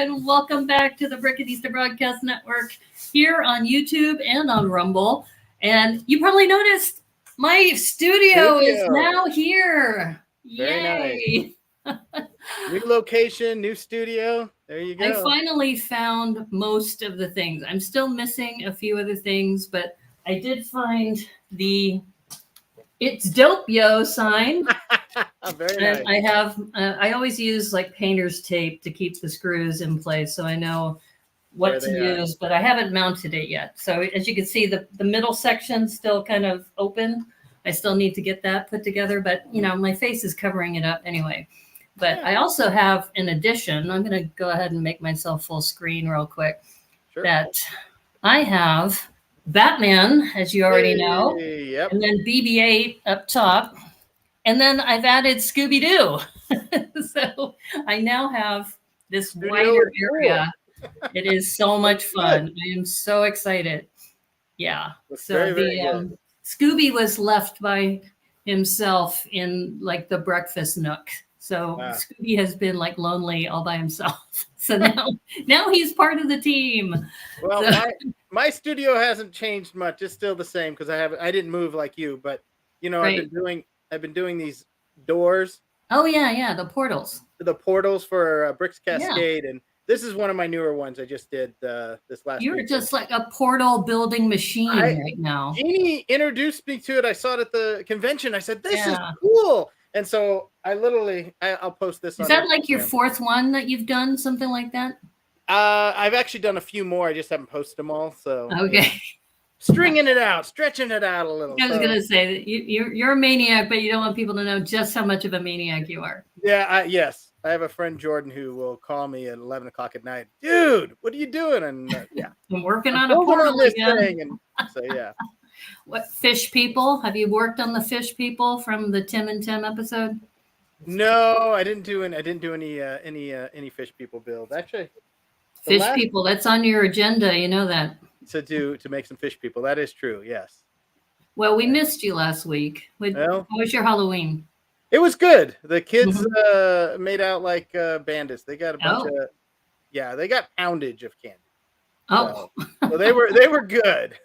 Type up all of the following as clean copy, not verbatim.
and welcome back to the Brickadista Broadcast Network here on YouTube and on Rumble. And you probably noticed my studio is now here. Very nice. New location, new studio. There you go. I finally found most of the things. I'm still missing a few other things, but I did find the "It's Dope Yo" sign. Very nice. I have. I always use like painter's tape to keep the screws in place, so I know what to use. But I haven't mounted it yet. So as you can see, the middle section still kind of open. I still need to get that put together, but you know, my face is covering it up anyway. But I also have, in addition, I'm going to go ahead and make myself full screen real quick. Sure. That I have Batman, as you already know, yep. And then BB-8 up top. And then I've added Scooby-Doo. So I now have this wider area. It is so much fun. I am so excited. Yeah. That's so very good. Scooby was left by himself in like the breakfast nook. So Scooby has been like lonely all by himself. So now he's part of the team. Well, so, my studio hasn't changed much. It's still the same because I didn't move like you, but you know, I've been doing these doors. Oh yeah, the portals. The portals for Bricks Cascade, and this is one of my newer ones I just did this last week. You're just like a portal building machine right now. Jeannie introduced me to it. I saw it at the convention. I said, this is cool. And so I'll post this. Is that like your fourth one that you've done, something like that? I've actually done a few more. I just haven't posted them all. So okay. Stringing it out, stretching it out a little. I was gonna say that you're a maniac, but you don't want people to know just how much of a maniac you are. Yeah, yes. I have a friend, Jordan, who will call me at 11 o'clock at night. Dude, what are you doing? And I'm working on a portal again. And so What fish people? Have you worked on the fish people from the Tim and Tim episode? No, I didn't do any fish people build. Actually, fish people. That's on your agenda. You know that. To make some fish people. That is true. Yes. Well, we missed you last week. How was your Halloween? It was good. The kids made out like bandits. They got a bunch of they got poundage of candy. Oh, so they were good.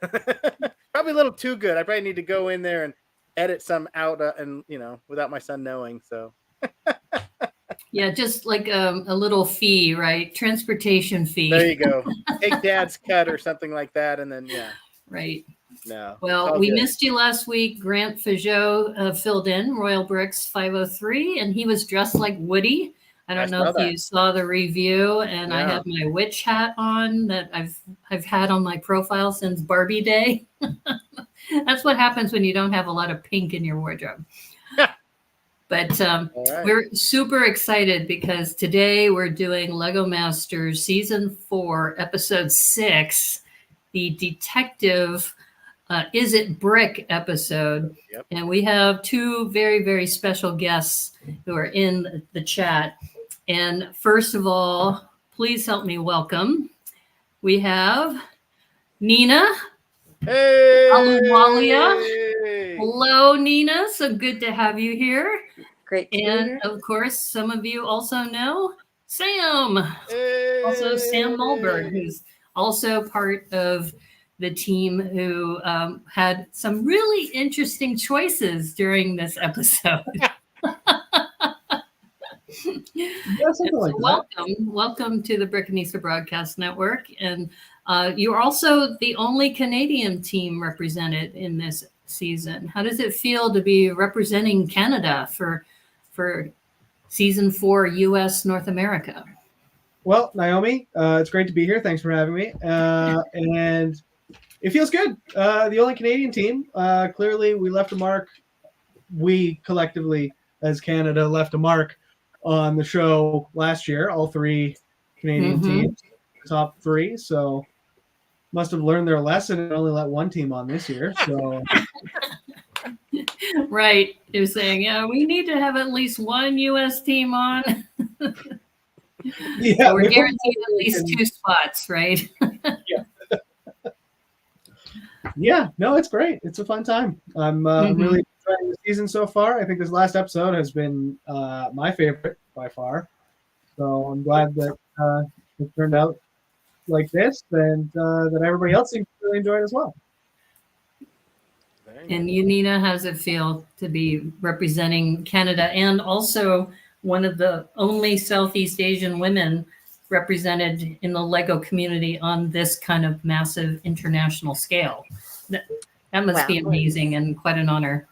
Probably a little too good. I probably need to go in there and edit some out, and without my son knowing. So. Yeah, just like a little fee, right? Transportation fee. There you go. Take Dad's cut or something like that, and then Right. No. Well, we missed you last week. Grant Fajot filled in Royal Bricks 503, and he was dressed like Woody. I don't know if you saw the review, and I have my witch hat on that I've had on my profile since Barbie Day. That's what happens when you don't have a lot of pink in your wardrobe. But we're super excited because today we're doing LEGOMasters Season 4, Episode 6, the Detective Is It Brick episode. Yep. And we have two very, very special guests who are in the chat. And first of all, please help me welcome. We have Neena. Hey! Aluwalia. Hello, Neena. So good to have you here. Great. And of course, some of you also know Sam. Hey! Also Sam Mulberg, who's also part of the team who had some really interesting choices during this episode. Welcome to the Brickadista Broadcast Network. And you're also the only Canadian team represented in this season. How does it feel to be representing Canada for Season 4 US North America? Well, Naomi, it's great to be here. Thanks for having me. And it feels good. The only Canadian team. Clearly, we left a mark. We collectively, as Canada, left a mark on the show last year. All three Canadian teams, top three. So must have learned their lesson and only let one team on this year. So. Right. They're saying, we need to have at least one U.S. team on. So we're guaranteed at least 2 spots, right? Yeah, no, it's great. It's a fun time. I'm really enjoying the season so far. I think this last episode has been my favorite by far. So I'm glad that it turned out like this, and that everybody else seems to really enjoy it as well. And you, Neena, how does it feel to be representing Canada and also one of the only Southeast Asian women represented in the Lego community on this kind of massive international scale? That must be amazing and quite an honor.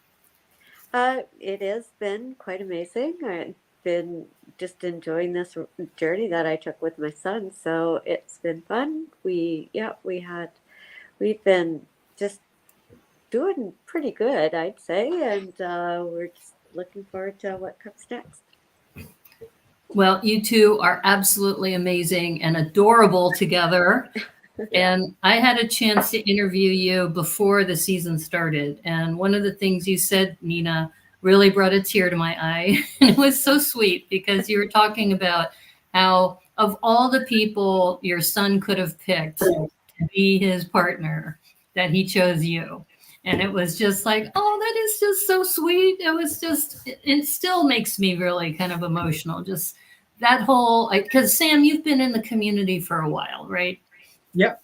It has been quite amazing. I've been just enjoying this journey that I took with my son, so it's been fun. We've been just doing pretty good, I'd say, and we're just looking forward to what comes next. Well, you two are absolutely amazing and adorable together. And I had a chance to interview you before the season started. And one of the things you said, Neena, really brought a tear to my eye. And it was so sweet because you were talking about how of all the people your son could have picked to be his partner, that he chose you. And it was just like, oh, that is just so sweet. It was just, it still makes me really kind of emotional. Just that whole, because Sam, you've been in the community for a while, right? Yep.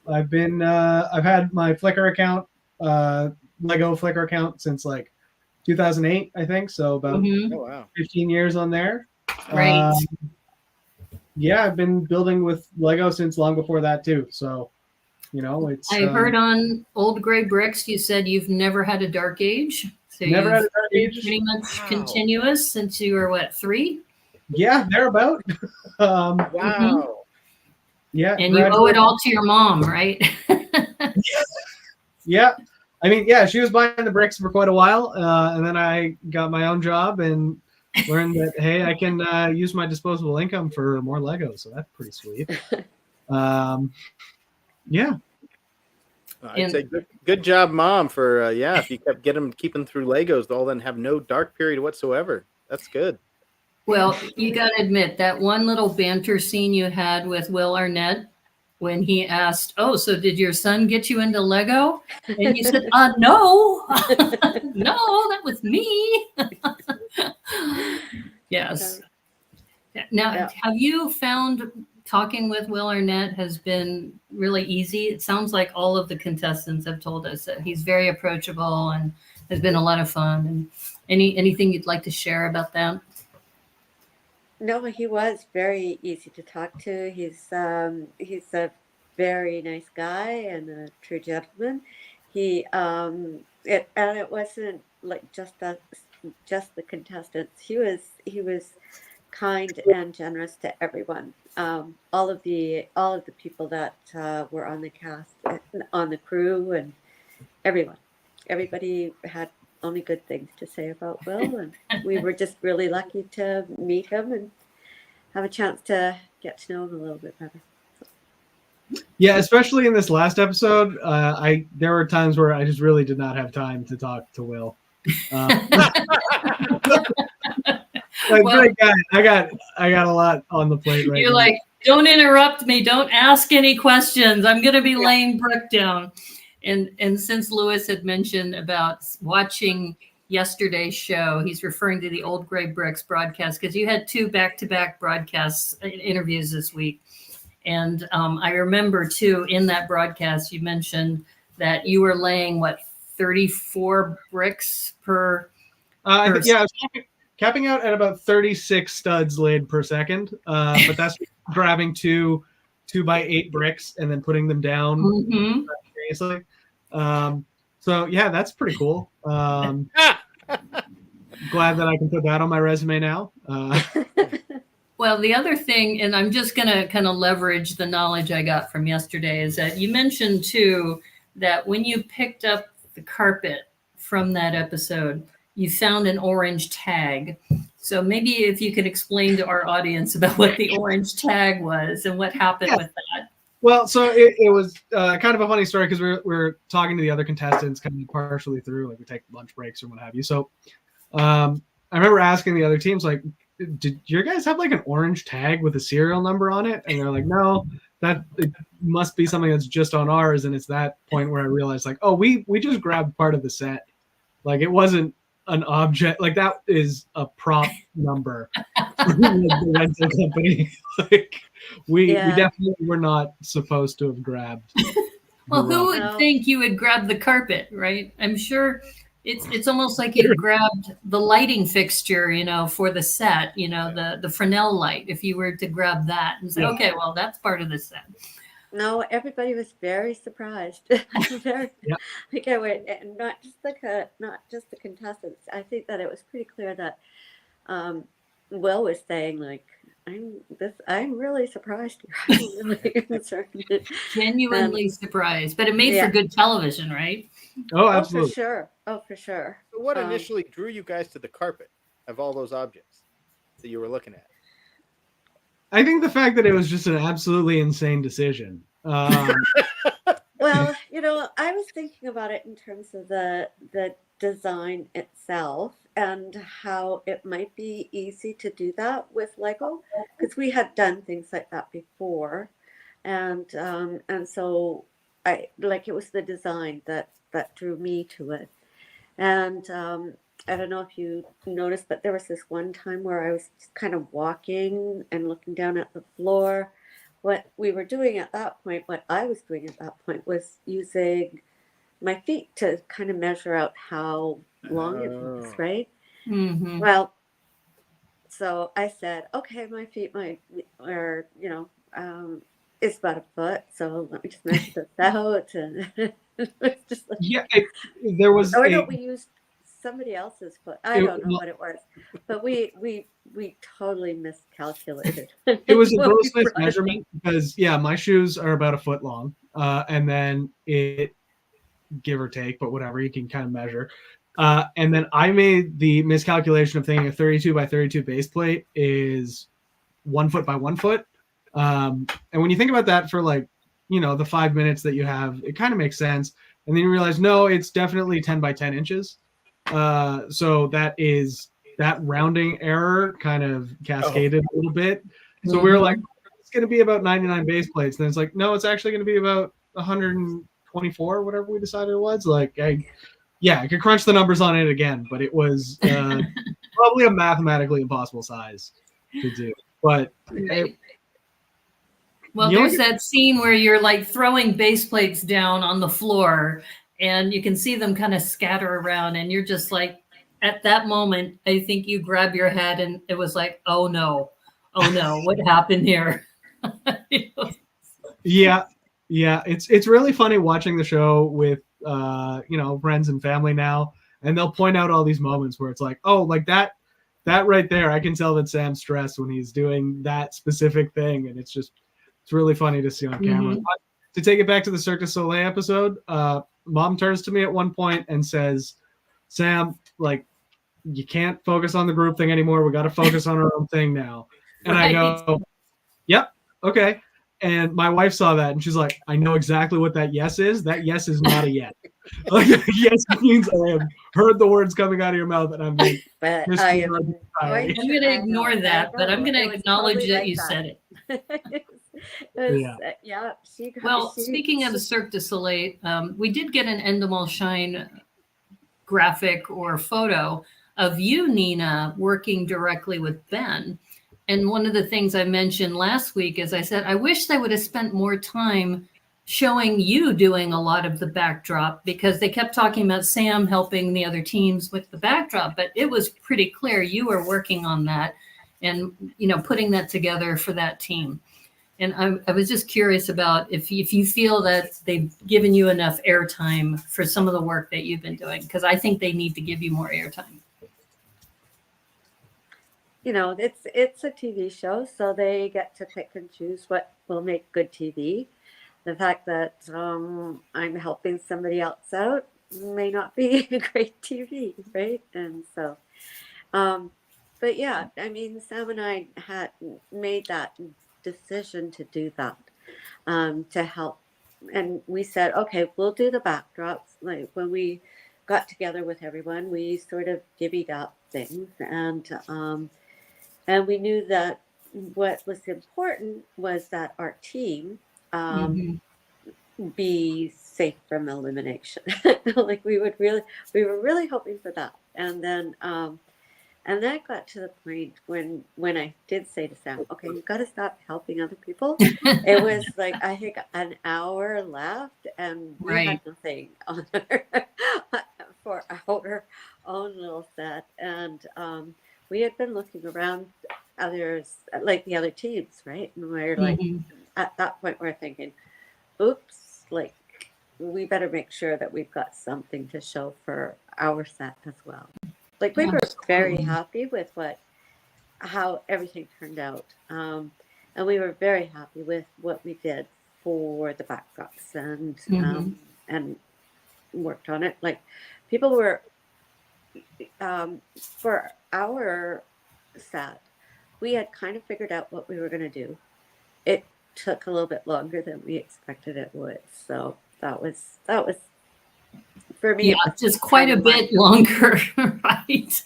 I've had my Flickr account, Lego Flickr account since like 2008, I think. So about 15 years on there. Right. Yeah, I've been building with Lego since long before that too. So, it's. I heard on Old Gray Bricks, you said you've never had a dark age. So never had a dark age. Pretty much continuous since you were what, 3? Yeah, thereabout. Wow. Yeah. And you owe it all to your mom, right? Yeah. I mean, yeah, she was buying the bricks for quite a while. And then I got my own job and learned that, hey, I can use my disposable income for more Legos. So that's pretty sweet. Yeah. I'd say good job, Mom, for if you kept keeping through Legos, they'll then have no dark period whatsoever. That's good. Well, you got to admit that one little banter scene you had with Will Arnett when he asked, "Oh, so did your son get you into Lego?" And you said, "No, no, that was me." Yes. Now, have you found talking with Will Arnett has been really easy? It sounds like all of the contestants have told us that he's very approachable and has been a lot of fun. And anything you'd like to share about that? No, he was very easy to talk to. He's a very nice guy and a true gentleman. It wasn't like just the contestants. He was kind and generous to everyone. All of the people that were on the cast, on the crew, and everyone. Everybody had only good things to say about Will, and we were just really lucky to meet him and have a chance to get to know him a little bit better. Yeah, especially in this last episode, there were times where I just really did not have time to talk to Will. Great guy. I got a lot on the plate right now. You're like, don't interrupt me. Don't ask any questions. I'm going to be laying brick down. And since Lewis had mentioned about watching yesterday's show, he's referring to the Old Gray Bricks broadcast because you had 2 back-to-back broadcasts interviews this week. And I remember, too, in that broadcast, you mentioned that you were laying, 34 bricks per... I was capping out at about 36 studs laid per second. But that's grabbing 2 by 8 bricks and then putting them down seriously. So yeah, that's pretty cool. Glad that I can put that on my resume now. Well, the other thing, and I'm just going to kind of leverage the knowledge I got from yesterday, is that you mentioned too that when you picked up the carpet from that episode, you found an orange tag. So maybe if you could explain to our audience about what the orange tag was and what happened with that. Well, so it was kind of a funny story because we're talking to the other contestants kind of partially through, like we take lunch breaks or what have you. So I remember asking the other teams, like, did your guys have like an orange tag with a serial number on it? And they're like, no, that it must be something that's just on ours. And it's that point where I realized, like, oh, we just grabbed part of the set. Like, it wasn't an object. Like, that is a prop number. The rental company. Like we definitely were not supposed to have grabbed. Well, who would think you would grab the carpet, right? I'm sure it's almost like you grabbed the lighting fixture, for the set, the Fresnel light. If you were to grab that and say, okay, well, that's part of the set. No, everybody was very surprised. Very, and not just the contestants. I think that it was pretty clear that Will was saying, like, I'm really surprised. I'm really concerned. Genuinely surprised, but it made for good television, right? Oh, absolutely. Oh, for sure. So what initially drew you guys to the carpet of all those objects that you were looking at? I think the fact that it was just an absolutely insane decision. Well, I was thinking about it in terms of the design itself and how it might be easy to do that with Lego, because we had done things like that before, and so it was the design that drew me to it, and I don't know if you noticed, but there was this one time where I was just kind of walking and looking down at the floor. What we were doing at that point, what I was doing at that point, was using my feet to kind of measure out how long it was, right? Mm-hmm. Well, so I said, okay, my feet it's about a foot, so let me just measure this out. And it's just like, there was. We used somebody else's foot. I don't know what it was, but we totally miscalculated. It was a gross mismeasurement because my shoes are about a foot long, and then it, give or take, but whatever, you can kind of measure. And then I made the miscalculation of thinking a 32 by 32 base plate is 1 foot by 1 foot. And when you think about that for the 5 minutes that you have, it kind of makes sense. And then you realize, no, it's definitely 10 by 10 inches. So that rounding error kind of cascaded a little bit. So we were like, it's going to be about 99 base plates. And it's like, no, it's actually going to be about 124, whatever we decided it was. Like, I could crunch the numbers on it again, but it was probably a mathematically impossible size to do. But there's that scene where you're like throwing base plates down on the floor, and you can see them kind of scatter around, and you're just like, at that moment, I think you grab your head, and it was like, oh no, what happened here? Yeah, it's really funny watching the show with friends and family now, and they'll point out all these moments where it's like, oh, like that right there, I can tell that Sam's stressed when he's doing that specific thing, and it's really funny to see on camera. But to take it back to the Cirque du Soleil episode, Mom turns to me at one point and says, Sam, like, you can't focus on the group thing anymore. We got to focus on our own thing now. And I go, yep, okay. And my wife saw that, and she's like, I know exactly what that yes is. That yes is not a yes. Like, yes means I have heard the words coming out of your mouth, and I'm like, but I'm going to ignore that, but I'm going to acknowledge that you said it. Speaking of the Cirque du Soleil, we did get an Endemol Shine graphic or photo of you, Neena, working directly with Ben. And one of the things I mentioned last week is I said, I wish they would have spent more time showing you doing a lot of the backdrop, because they kept talking about Sam helping the other teams with the backdrop, but it was pretty clear you were working on that and, putting that together for that team. And I was just curious about if you feel that they've given you enough airtime for some of the work that you've been doing, because I think they need to give you more airtime. It's a TV show, so they get to pick and choose what will make good TV. The fact that I'm helping somebody else out may not be great TV, right? And so, but yeah, I mean, Sam and I had made that decision to do that, to help. And we said, okay, we'll do the backdrops. Like when we got together with everyone, we sort of divvied up things, and we knew that what was important was that our team be safe from elimination. Like we were really hoping for that. And then And then it got to the point when I did say to Sam, okay, you've got to stop helping other people. It was like, I think an hour left and we Right. had nothing on for our own little set. And we had been looking around others, like the other teams, right? And we're like, at that point, we're thinking, oops, like we better make sure that we've got something to show for our set as well. Like we were very happy with how everything turned out, and we were very happy with what we did for the backdrops and worked on it. Like people were for our set, we had kind of figured out what we were going to do. It took a little bit longer than we expected it would, so that was for me. Yeah, just quite a bit longer, right?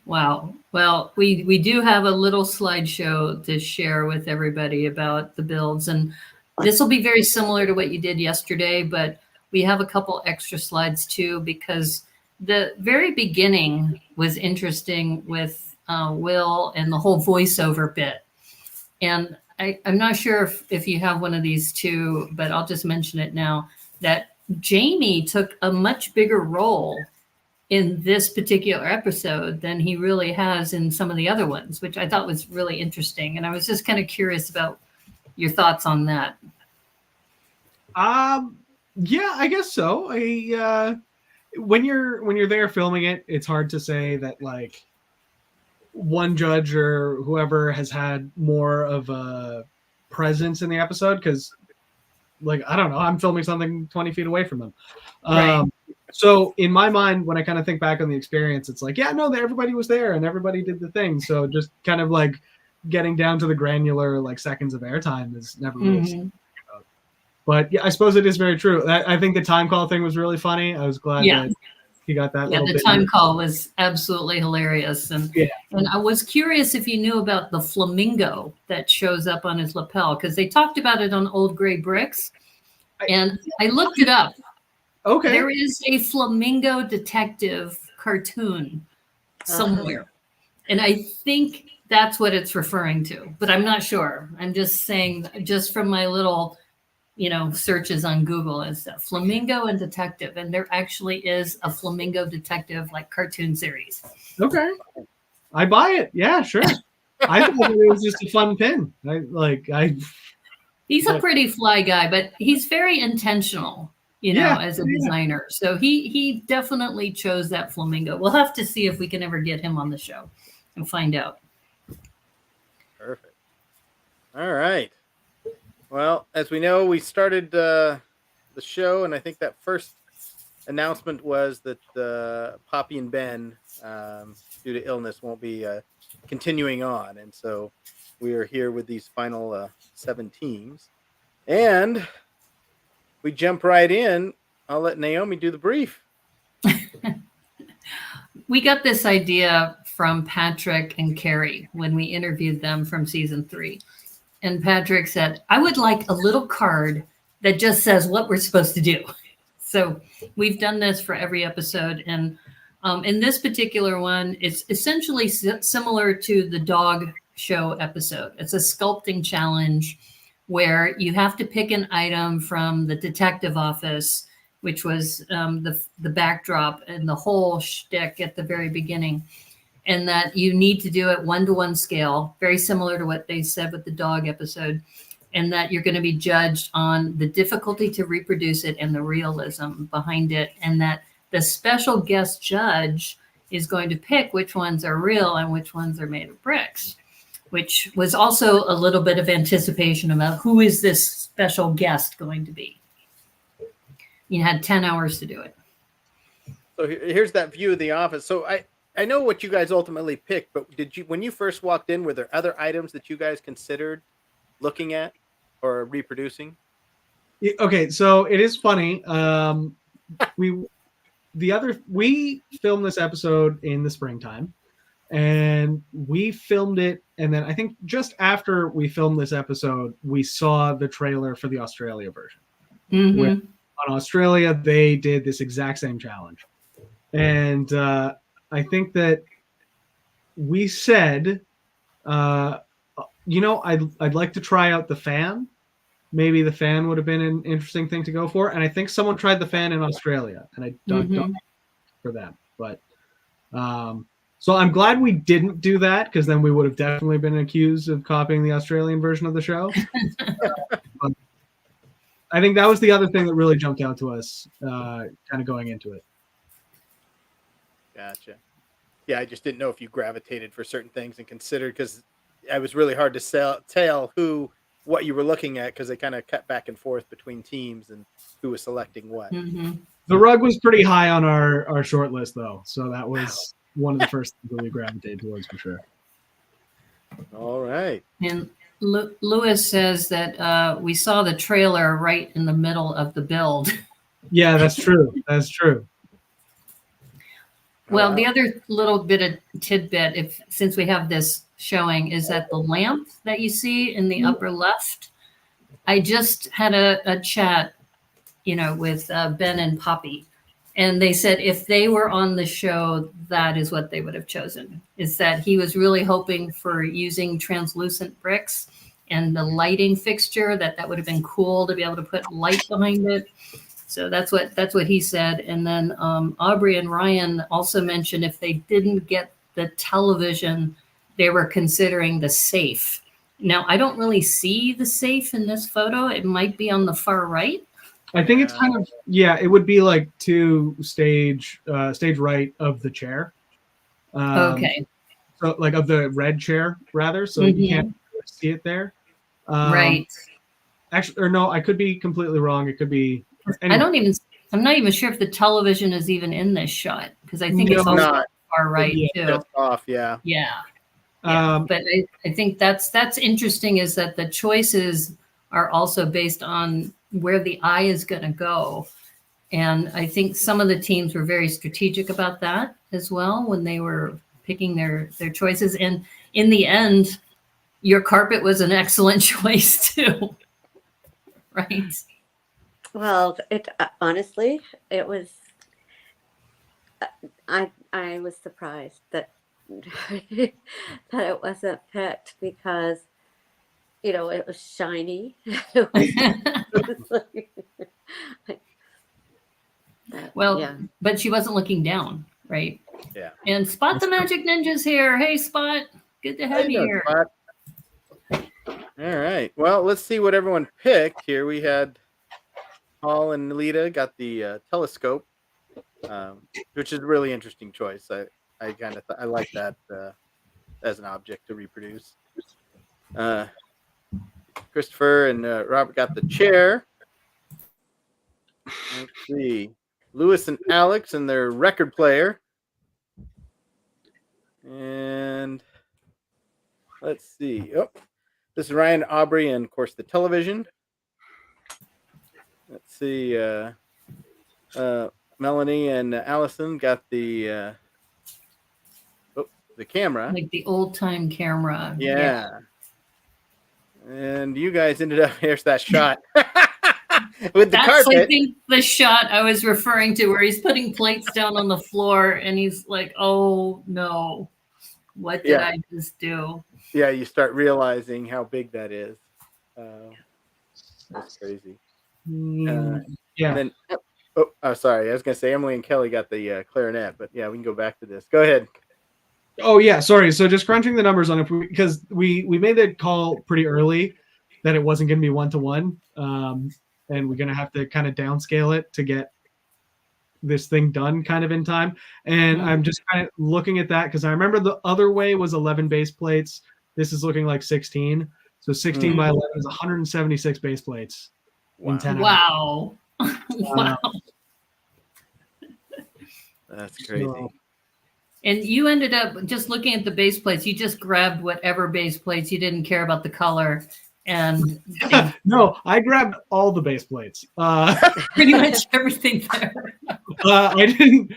Wow. Well, we do have a little slideshow to share with everybody about the builds, and this will be very similar to what you did yesterday, but we have a couple extra slides too, because the very beginning was interesting with Will and the whole voiceover bit. And I'm not sure if you have one of these too, but I'll just mention it now, that Jamie took a much bigger role in this particular episode than he really has in some of the other ones, which I thought was really interesting. And I was just kind of curious about your thoughts on that. Yeah, I guess so. When you're there filming it, it's hard to say that like one judge or whoever has had more of a presence in the episode, because like I don't know, I'm filming something 20 feet away from them. Right. So in my mind, when I kind of think back on the experience, it's like, yeah, no, everybody was there and everybody did the thing. So just kind of like getting down to the granular like seconds of airtime is never really about. But yeah, I suppose it is very true. I think the time call thing was really funny. I was glad that he got that. Yeah, the time call was absolutely hilarious. And I was curious if you knew about the flamingo that shows up on his lapel, because they talked about it on Old Gray Bricks. And I looked it up. Okay. There is a flamingo detective cartoon somewhere. And I think that's what it's referring to, but I'm not sure. I'm just saying, just from my little, searches on Google, is that flamingo and detective. And there actually is a flamingo detective like cartoon series. Okay. I buy it. Yeah, sure. I thought it was just a fun pin. He's a pretty fly guy, but he's very intentional. As a designer. So he definitely chose that flamingo. We'll have to see if we can ever get him on the show and find out. Perfect. All right. Well, as we know, we started the show, and I think that first announcement was that Poppy and Ben, due to illness, won't be continuing on. And so we are here with these final 7 teams. And we jump right in. I'll let Naomi do the brief. We got this idea from Patrick and Carrie when we interviewed them from season 3. And Patrick said, I would like a little card that just says what we're supposed to do. So we've done this for every episode. And in this particular one, it's essentially similar to the dog show episode. It's a sculpting challenge where you have to pick an item from the detective office, which was the backdrop and the whole shtick at the very beginning, and that you need to do it 1-to-1 scale, very similar to what they said with the dog episode, and that you're going to be judged on the difficulty to reproduce it and the realism behind it, and that the special guest judge is going to pick which ones are real and which ones are made of bricks, which was also a little bit of anticipation about who is this special guest going to be. You had 10 hours to do it. So here's that view of the office. So I know what you guys ultimately picked, but when you first walked in, were there other items that you guys considered looking at or reproducing? Okay, so it is funny. We filmed this episode in the springtime. And we filmed it, and then I think just after we filmed this episode, we saw the trailer for the Australia version. On Australia, they did this exact same challenge. And I think that we said, I'd like to try out the fan. Maybe the fan would have been an interesting thing to go for. And I think someone tried the fan in Australia, and I don't for them. But so I'm glad we didn't do that, because then we would have definitely been accused of copying the Australian version of the show. I think that was the other thing that really jumped out to us, kind of going into it. Gotcha. Yeah, I just didn't know if you gravitated for certain things and considered, because it was really hard to tell what you were looking at, because they kind of cut back and forth between teams and who was selecting what. The rug was pretty high on our short list, though, so that was one of the first things that we gravitated towards for sure. All right. And Lewis says that we saw the trailer right in the middle of the build. Yeah, that's true. That's true. Well, the other little bit of tidbit, since we have this showing, is that the lamp that you see in the upper left, I just had a chat, with Ben and Poppy, and they said if they were on the show, that is what they would have chosen. Is that he was really hoping for using translucent bricks and the lighting fixture, that would have been cool to be able to put light behind it. So that's what he said. And then Aubrey and Ryan also mentioned if they didn't get the television, they were considering the safe. Now, I don't really see the safe in this photo. It might be on the far right. I think it's kind of, it would be like to stage right of the chair. Okay. So like of the red chair, rather. So you can't see it there. Right. Actually, or no, I could be completely wrong. It could be. Anyway. I'm not even sure if the television is even in this shot, because I think it's also far right too. That's off, yeah. Yeah. But I think that's interesting, is that the choices are also based on where the eye is going to go. And I think some of the teams were very strategic about that as well when they were picking their choices. And in the end, your carpet was an excellent choice too. Right. Well, honestly, it was. I was surprised that that it wasn't picked, because it was shiny. But she wasn't looking down, right? Yeah. And Spot the Magic Ninja's here. Hey, Spot. Good to have you here. Spot. All right. Well, let's see what everyone picked here. We had Paul and Lita got the telescope, which is a really interesting choice. I kind of I like that as an object to reproduce. Christopher and Robert got the chair. Let's see. Lewis and Alex and their record player. And let's see. Oh, this is Ryan, Aubrey, and of course the television. Let's see. Melanie and Allison got the camera. Like the old time camera. Yeah. And you guys ended up, here's that shot with the carpet. I think the shot I was referring to, where he's putting plates down on the floor and he's like, oh no, what did I just do? Yeah, you start realizing how big that is. That's crazy. Yeah. And then, sorry. I was going to say Emily and Kelly got the clarinet, but yeah, we can go back to this. Go ahead. Oh yeah, sorry. So just crunching the numbers on it, because we made the call pretty early that it wasn't going to be 1-to-1, and we're going to have to kind of downscale it to get this thing done kind of in time. And I'm just kind of looking at that, because I remember the other way was 11 base plates. This is looking like 16. So 16 by 11 is 176 base plates. In 10 wow. Wow. That's crazy. So, and you ended up just looking at the base plates. You just grabbed whatever base plates. You didn't care about the color. And no, I grabbed all the base plates. Pretty much everything there. I didn't.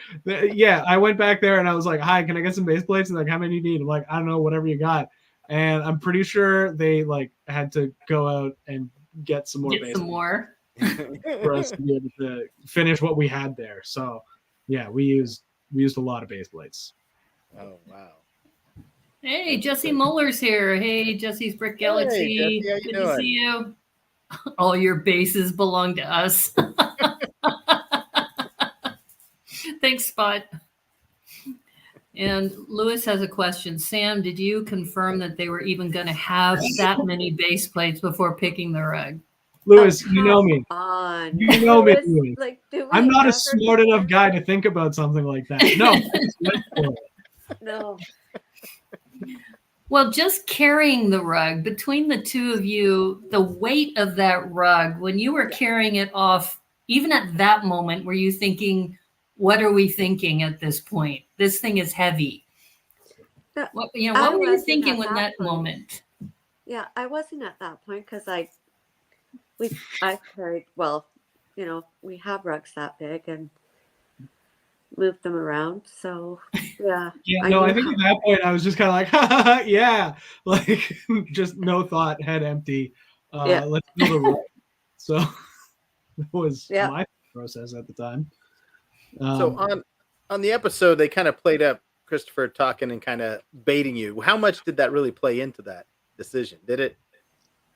Yeah, I went back there and I was like, "Hi, can I get some base plates?" And like, "How many do you need?" I'm like, "I don't know, whatever you got." And I'm pretty sure they like had to go out and get some more. Get some more for us to be able to finish what we had there. So yeah, we used a lot of base plates. Oh, wow. Hey, Jesse Muller's here. Hey, Jesse's Brick Galaxy. Hey, Jesse, how you Good doing? to see you. All your bases belong to us. Thanks, Spot. And Lewis has a question. Sam, did you confirm that they were even going to have that many base plates before picking the rug? Lewis, Oh, you know me. on. You know me, Lewis, Lewis. like, do we I'm not a ever smart enough hear- guy to think about something like that. No. No. Well, just carrying the rug between the two of you, the weight of that rug, when you were carrying it off, even at that moment, were you thinking, what are we thinking at this point? This thing is heavy. What, what were you thinking when that moment? Yeah, I wasn't at that point because I've carried, well, we have rugs that big and moved them around. So yeah. Yeah, no, I think at that point I was just kind of like, ha, ha, ha, yeah, like just no thought, head empty. Let's build a rug. So that was my process at the time. So on the episode, they kind of played up Christopher talking and kind of baiting you. How much did that really play into that decision? Did it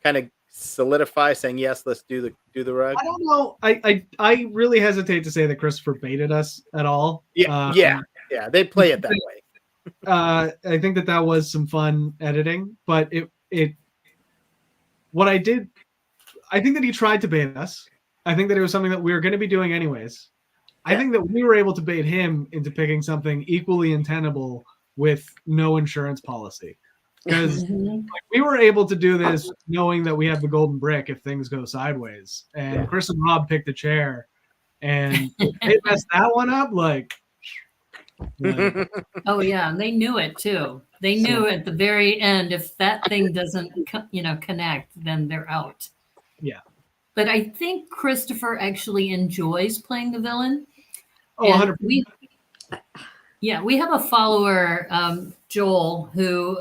kind of solidify saying yes, let's do the rug? I don't know. I really hesitate to say that Christopher baited us at all. Yeah, they play it that way. I think that was some fun editing, but what I did, I think that he tried to bait us. I think that it was something that we were going to be doing anyways. I think that we were able to bait him into picking something equally untenable with no insurance policy. Because we were able to do this knowing that we have the golden brick if things go sideways. And Chris and Rob picked a chair. And if they messed that one up, oh, yeah. And they knew it, too. They knew at the very end, if that thing doesn't, connect, then they're out. Yeah. But I think Christopher actually enjoys playing the villain. Oh, 100%. We have a follower, Joel, who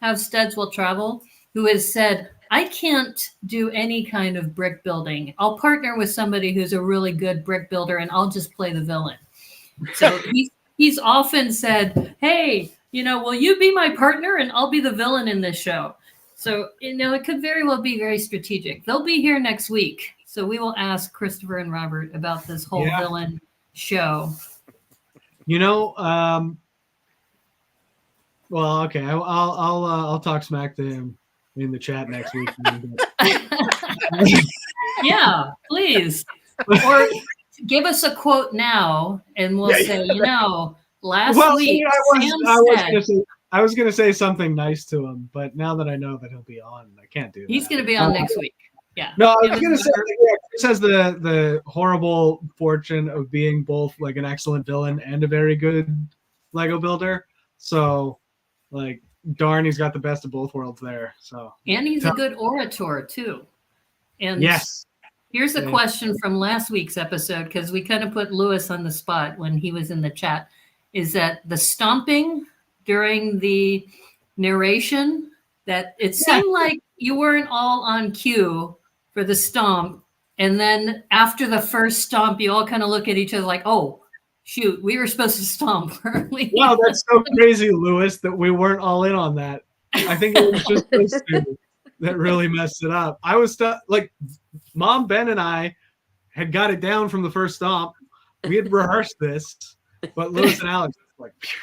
have Studs Will Travel, who has said, I can't do any kind of brick building. I'll partner with somebody who's a really good brick builder and I'll just play the villain. So he's often said, hey, will you be my partner and I'll be the villain in this show? So, it could very well be very strategic. They'll be here next week. So we will ask Christopher and Robert about this whole villain show. Well, okay. I'll talk smack to him in the chat next week. Yeah, please. Or give us a quote now, and we'll say, last week. I was gonna say something nice to him, but now that I know that he'll be on, I can't do that. He's gonna be on next week. Yeah. No, I was gonna say Chris has the horrible fortune of being both like an excellent villain and a very good Lego builder. So, darn, he's got the best of both worlds there. So, and he's a good orator too. And yes. Here's a question from last week's episode, because we kind of put Lewis on the spot when he was in the chat. Is that the stomping during the narration, that it seemed like you weren't all on cue for the stomp. And then after the first stomp, you all kind of look at each other like, oh, shoot, we were supposed to stomp, weren't we? Wow, that's so crazy, Lewis, that we weren't all in on that. I think it was just those two that really messed it up. I was Mom, Ben, and I had got it down from the first stomp. We had rehearsed this, but Lewis and Alex were like, phew.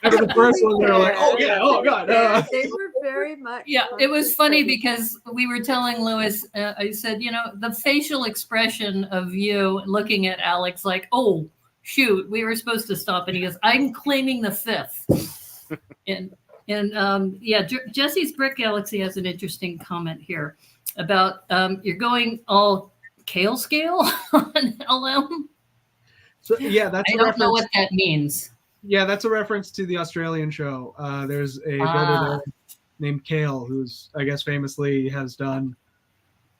After the first one, they were like, oh, yeah, oh, God. They were very much. Yeah, it was funny because we were telling Lewis, I said, the facial expression of you looking at Alex like, oh, shoot, we were supposed to stop. And he goes, I'm claiming the fifth. And Jesse's Brick Galaxy has an interesting comment here about you're going all kale scale on LM. So, yeah, that's I don't know what that means. Yeah, that's a reference to the Australian show. There's a builder there named Kale, who's, I guess, famously has done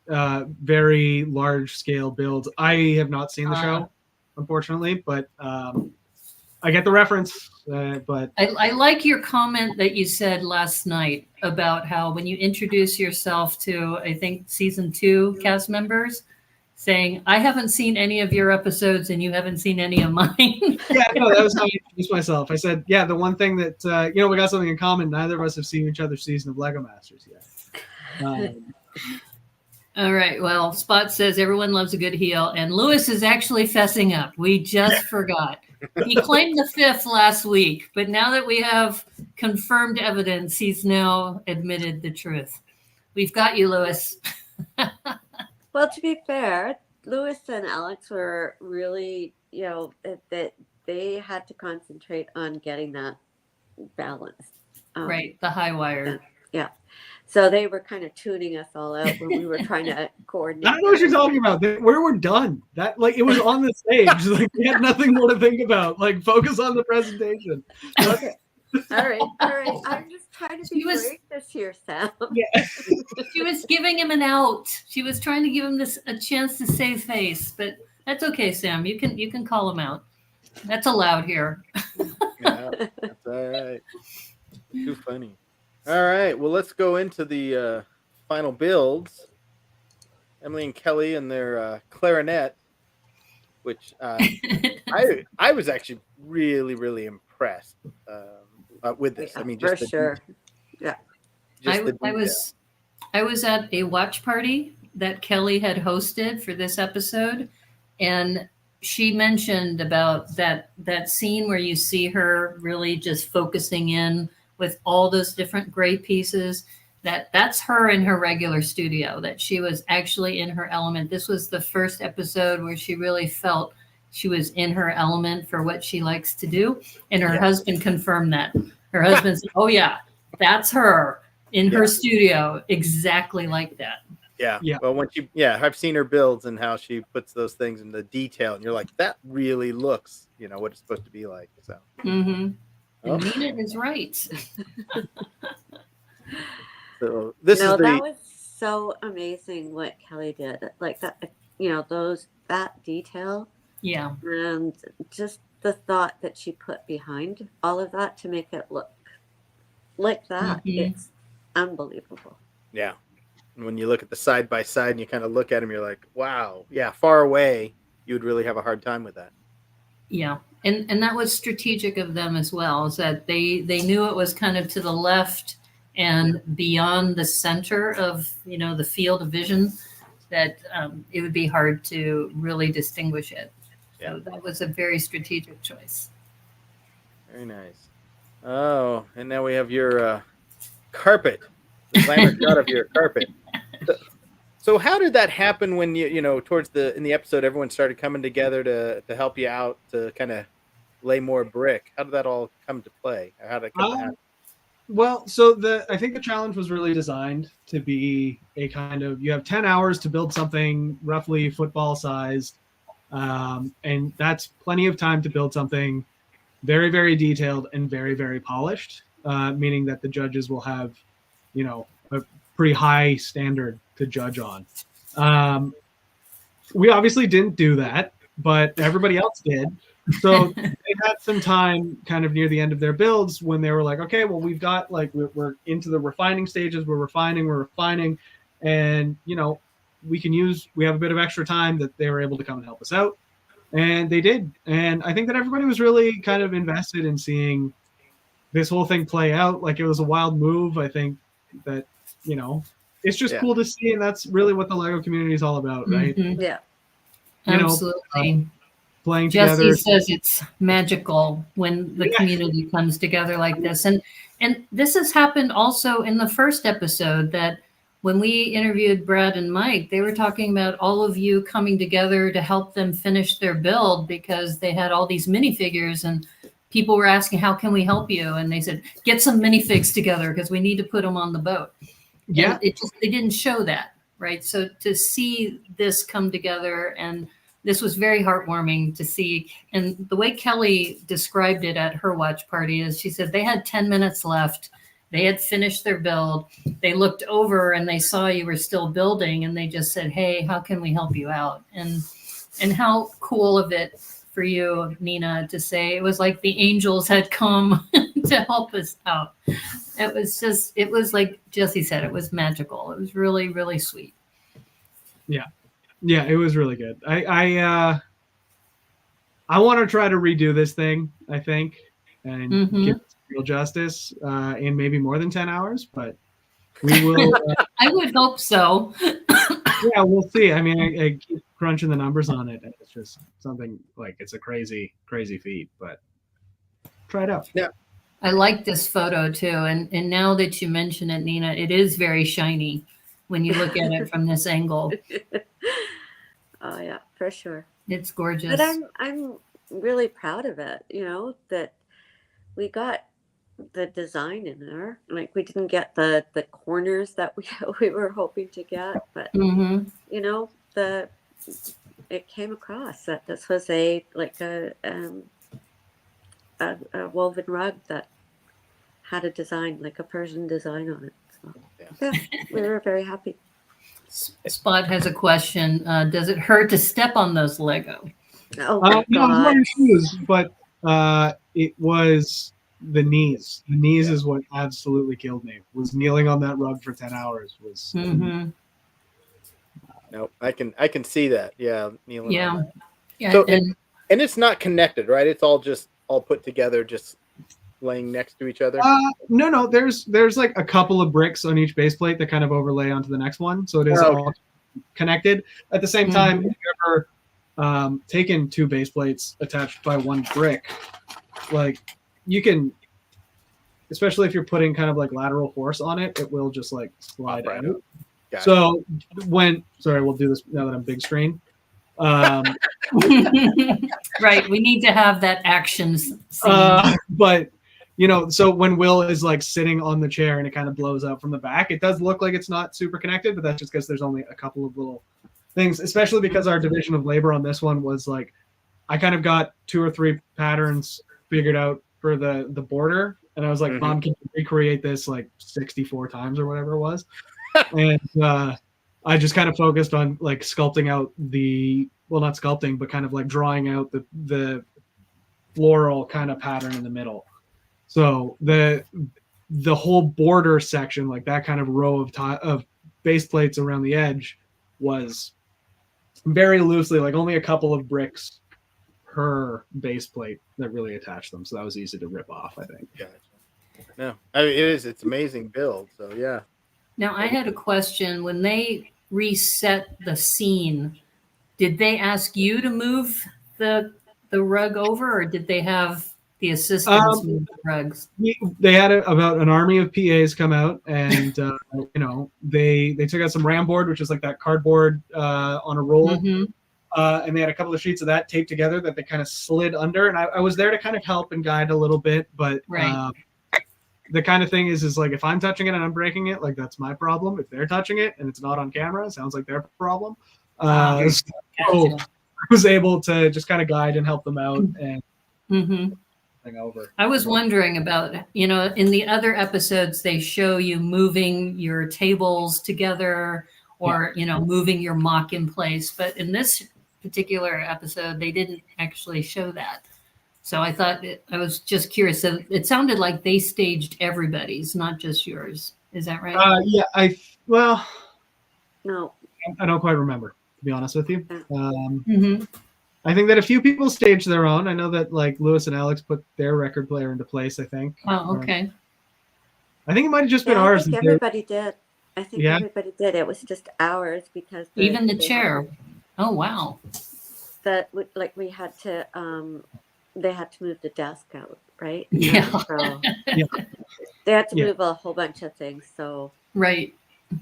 very large scale builds. I have not seen the show, unfortunately, but I get the reference. But I like your comment that you said last night about how when you introduce yourself to, I think, season 2 cast members, saying, I haven't seen any of your episodes and you haven't seen any of mine. Yeah, no, that was how I introduced myself. I said, yeah, the one thing that, we got something in common. Neither of us have seen each other's season of LEGOMasters yet. All right. Well, Spot says everyone loves a good heel, and Lewis is actually fessing up. We just forgot. He claimed the 5th last week, but now that we have confirmed evidence, he's now admitted the truth. We've got you, Lewis. Well, to be fair, Lewis and Alex were really, that they had to concentrate on getting that balance. Right, the high wire. Yeah. So they were kind of tuning us all out when we were trying to coordinate. I don't know what you're talking about. We're done. That it was on the stage. Like we had nothing more to think about. Like focus on the presentation. Okay. All right. I'm just trying to be gracious here, Sam. Yeah. She was giving him an out. She was trying to give him a chance to save face, but that's okay, Sam. You can call him out. That's allowed here. Yeah, that's all right. Too funny. All right. Well, let's go into the final builds. Emily and Kelly and their clarinet, which I was actually really, really impressed with this. Yeah, I mean, for just sure. Yeah. I was at a watch party that Kelly had hosted for this episode, and she mentioned about that scene where you see her really just focusing in with all those different gray pieces. That's her in her regular studio, that she was actually in her element. This was the first episode where she really felt she was in her element for what she likes to do. And her husband confirmed that. Her husband said, oh yeah, that's her in her studio, exactly like that. Yeah. Well, I've seen her builds and how she puts those things in the detail, and you're like, that really looks, what it's supposed to be like. So. Mm-hmm. And Neena is right. So that was so amazing what Kelly did. Like that, that detail. Yeah. And just the thought that she put behind all of that to make it look like that. Mm-hmm. It's unbelievable. Yeah. And when you look at the side by side and you kind of look at them, you're like, wow. Yeah. Far away, you would really have a hard time with that. Yeah. And that was strategic of them as well, is that they knew it was kind of to the left and beyond the center of, the field of vision, that it would be hard to really distinguish it. So that was a very strategic choice. Very nice. Oh, and now we have your carpet, the glamour shot of your carpet. So how did that happen when in the episode, everyone started coming together to help you out to kind of lay more brick? How did that all come to play? Or how did it come to happen? Well, so I think the challenge was really designed to be a kind of, you have 10 hours to build something roughly football sized. And that's plenty of time to build something very, very detailed and very, very polished, meaning that the judges will have, a pretty high standard to judge on. We obviously didn't do that, but everybody else did. So they had some time kind of near the end of their builds when they were like, okay, well, we've got we're into the refining stages. We're refining. And, we have a bit of extra time that they were able to come and help us out. And they did. And I think that everybody was really kind of invested in seeing this whole thing play out. Like it was a wild move. I think that, it's just cool to see. And that's really what the LEGO community is all about, right? Mm-hmm. Yeah. Absolutely. Playing Jesse together. says it's magical when the community comes together like this. And this has happened also in the first episode, that when we interviewed Brad and Mike, they were talking about all of you coming together to help them finish their build because they had all these minifigures and people were asking, how can we help you? And they said, get some minifigs together because we need to put them on the boat. Yeah. And they didn't show that, right? So to see this come together, and this was very heartwarming to see. And the way Kelly described it at her watch party is, she said they had 10 minutes left. They had finished their build. They looked over and they saw you were still building, and they just said, hey, how can we help you out? And how cool of it for you, Neena, to say it was like the angels had come to help us out. It was like Jesse said, it was magical. It was really, really sweet. Yeah. Yeah, it was really good. I want to try to redo this thing, I think, and give it real justice in maybe more than 10 hours, but we will. I would hope so. Yeah, we'll see. I mean, I keep crunching the numbers on it. And it's just something like it's a crazy, crazy feat, but try it out. Yeah. I like this photo too. And now that you mention it, Nina, it is very shiny when you look at it from this angle. Oh yeah, for sure. It's gorgeous. But I'm really proud of it, that we got the design in there. Like we didn't get the corners that we were hoping to get, but it came across that this was a woven rug that had a design, like a Persian design on it. So yeah, we were very happy. Spot has a question. Does it hurt to step on those Lego? Oh my no, God. wearing shoes, but it was the knees. The knees is what absolutely killed me. Was kneeling on that rug for 10 hours was. No, I can see that. Yeah, kneeling. Yeah. Yeah. So and it's not connected, right? It's all put together, just laying next to each other. No. There's like a couple of bricks on each base plate that kind of overlay onto the next one, so it is all connected. At the same time, if you ever taken two base plates attached by one brick, like you can, especially if you're putting kind of like lateral force on it, it will just like slide out. So we'll do this now that I'm big screen. Right, we need to have that action scene. But so when Will is like sitting on the chair and it kind of blows out from the back, it does look like it's not super connected, but that's just because there's only a couple of little things, especially because our division of labor on this one was like, I kind of got 2 or 3 patterns figured out for the border, and I was like, Mom, can you recreate this like 64 times or whatever it was? And I just kind of focused on like sculpting out not sculpting, but kind of like drawing out the floral kind of pattern in the middle. So the whole border section, like that kind of row of base plates around the edge, was very loosely, like only a couple of bricks per base plate that really attached them. So that was easy to rip off, I think. Gotcha. No, I mean, it's amazing build. So yeah. Now I had a question. When they reset the scene, did they ask you to move the rug over, or did they have the assistants move the rugs? They had about an army of PAs come out, and they took out some ram board, which is like that cardboard on a roll, and they had a couple of sheets of that taped together that they kind of slid under, and I was there to kind of help and guide a little bit, but the kind of thing is like if I'm touching it and I'm breaking it, like that's my problem. If they're touching it and it's not on camera, it sounds like their problem. So I was able to just kind of guide and help them out and over. I was wondering about, in the other episodes, they show you moving your tables together or, moving your mock in place. But in this particular episode, they didn't actually show that. So I thought I was just curious. So it sounded like they staged everybody's, not just yours. Is that right? No, I don't quite remember, to be honest with you. I think that a few people staged their own. I know that like Lewis and Alex put their record player into place, I think. Oh, okay. I think it might have just been ours. I think everybody did. Everybody did. It was just ours because even the chair. Oh, wow. We had to they had to move the desk out, right? Yeah. So they had to move a whole bunch of things. So right. It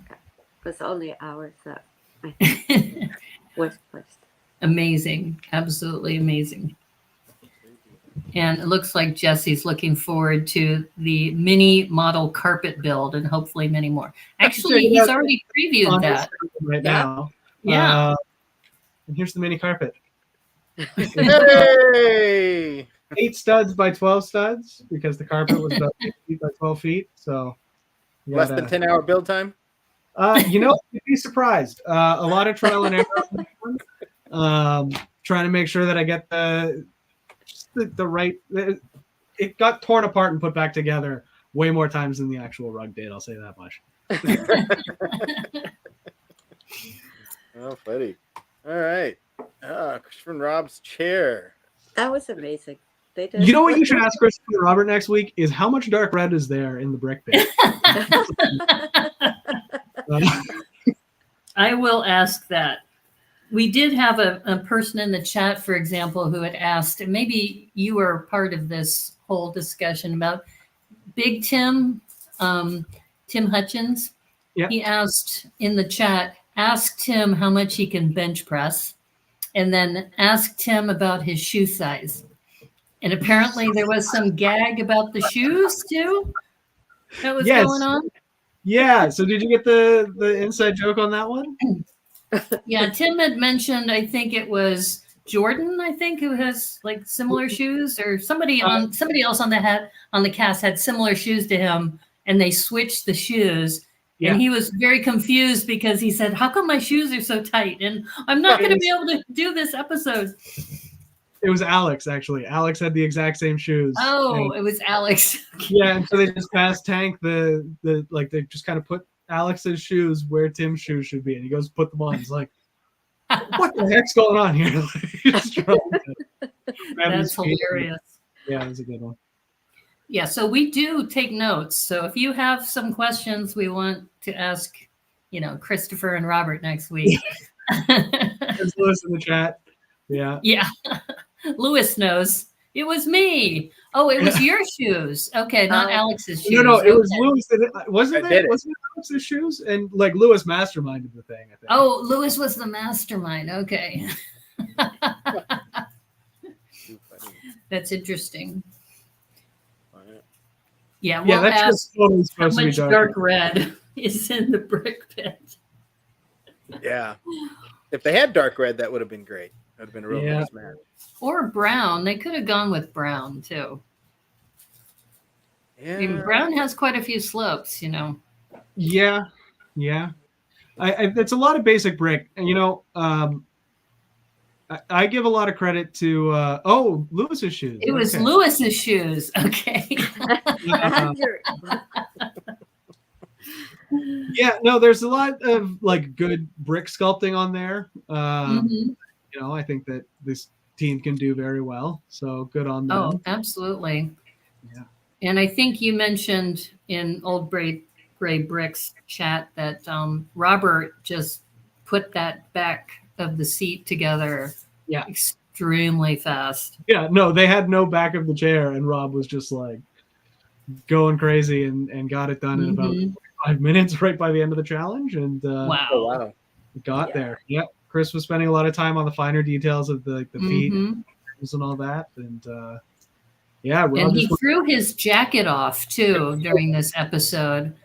was only ours that I think was placed. Amazing. Absolutely amazing. And it looks like Jesse's looking forward to the mini model carpet build and hopefully many more. Actually, he's already previewed that right now. Yeah. And here's the mini carpet. Hey! 8 studs by 12 studs because the carpet was about 8 feet by 12 feet. So less than 10-hour build time. You'd be surprised. A lot of trial and error. Trying to make sure that I get the right. It got torn apart and put back together way more times than the actual rug did. I'll say that much. Oh, funny. All right. Christopher and Rob's chair. That was amazing. They did. You know what you should ask Christopher and Robert next week is how much dark red is there in the brick pit? I will ask that. We did have a person in the chat, for example, who had asked, and maybe you were part of this whole discussion about Big Tim, Tim Hutchins. Yep. He asked in the chat, ask Tim how much he can bench press, and then ask Tim about his shoe size. And apparently there was some gag about the shoes too that was going on. Yeah. So did you get the inside joke on that one? Yeah, Tim had mentioned, I think it was Jordan, I think, who has like similar shoes, or somebody else on the cast had similar shoes to him, and they switched the shoes. Yeah. And he was very confused because he said, how come my shoes are so tight? And I'm not going to be able to do this episode. It was Alex, actually. Alex had the exact same shoes. Oh, it was Alex. Yeah, and so they just passed Tank they just kind of put Alex's shoes where Tim's shoes should be, and he goes, put them on. He's like, what the heck's going on here? That's hilarious. Yeah, it was a good one. Yeah, so we do take notes. So if you have some questions we want to ask, Christopher and Robert next week. There's Lewis in the chat. Yeah. Yeah. Lewis knows. It was me. Oh, it was your shoes. Okay, not Alex's shoes. No, it was Lewis. Wasn't it Alex's shoes? And like Lewis masterminded the thing, I think. Oh, Lewis was the mastermind. Okay. That's interesting. Yeah, we'll ask totally how much dark red is in the brick pit. Yeah. If they had dark red, that would have been great. That would have been a real nice match. Or brown. They could have gone with brown, too. Yeah. I mean, brown has quite a few slopes, Yeah. It's a lot of basic brick. And, I give a lot of credit to Lewis's shoes. It was Lewis's shoes. Okay. Yeah, no, there's a lot of like good brick sculpting on there. I think that this team can do very well. So good on them. Oh, absolutely. Yeah. And I think you mentioned in Old Gray Bricks chat that Robert just put that back of the seat together extremely fast. Yeah, no, they had no back of the chair, and Rob was just like going crazy and got it done in about 5 minutes right by the end of the challenge. And wow. Got there. Yeah. Chris was spending a lot of time on the finer details of the feet and all that. And Rob and he threw his jacket off too during this episode.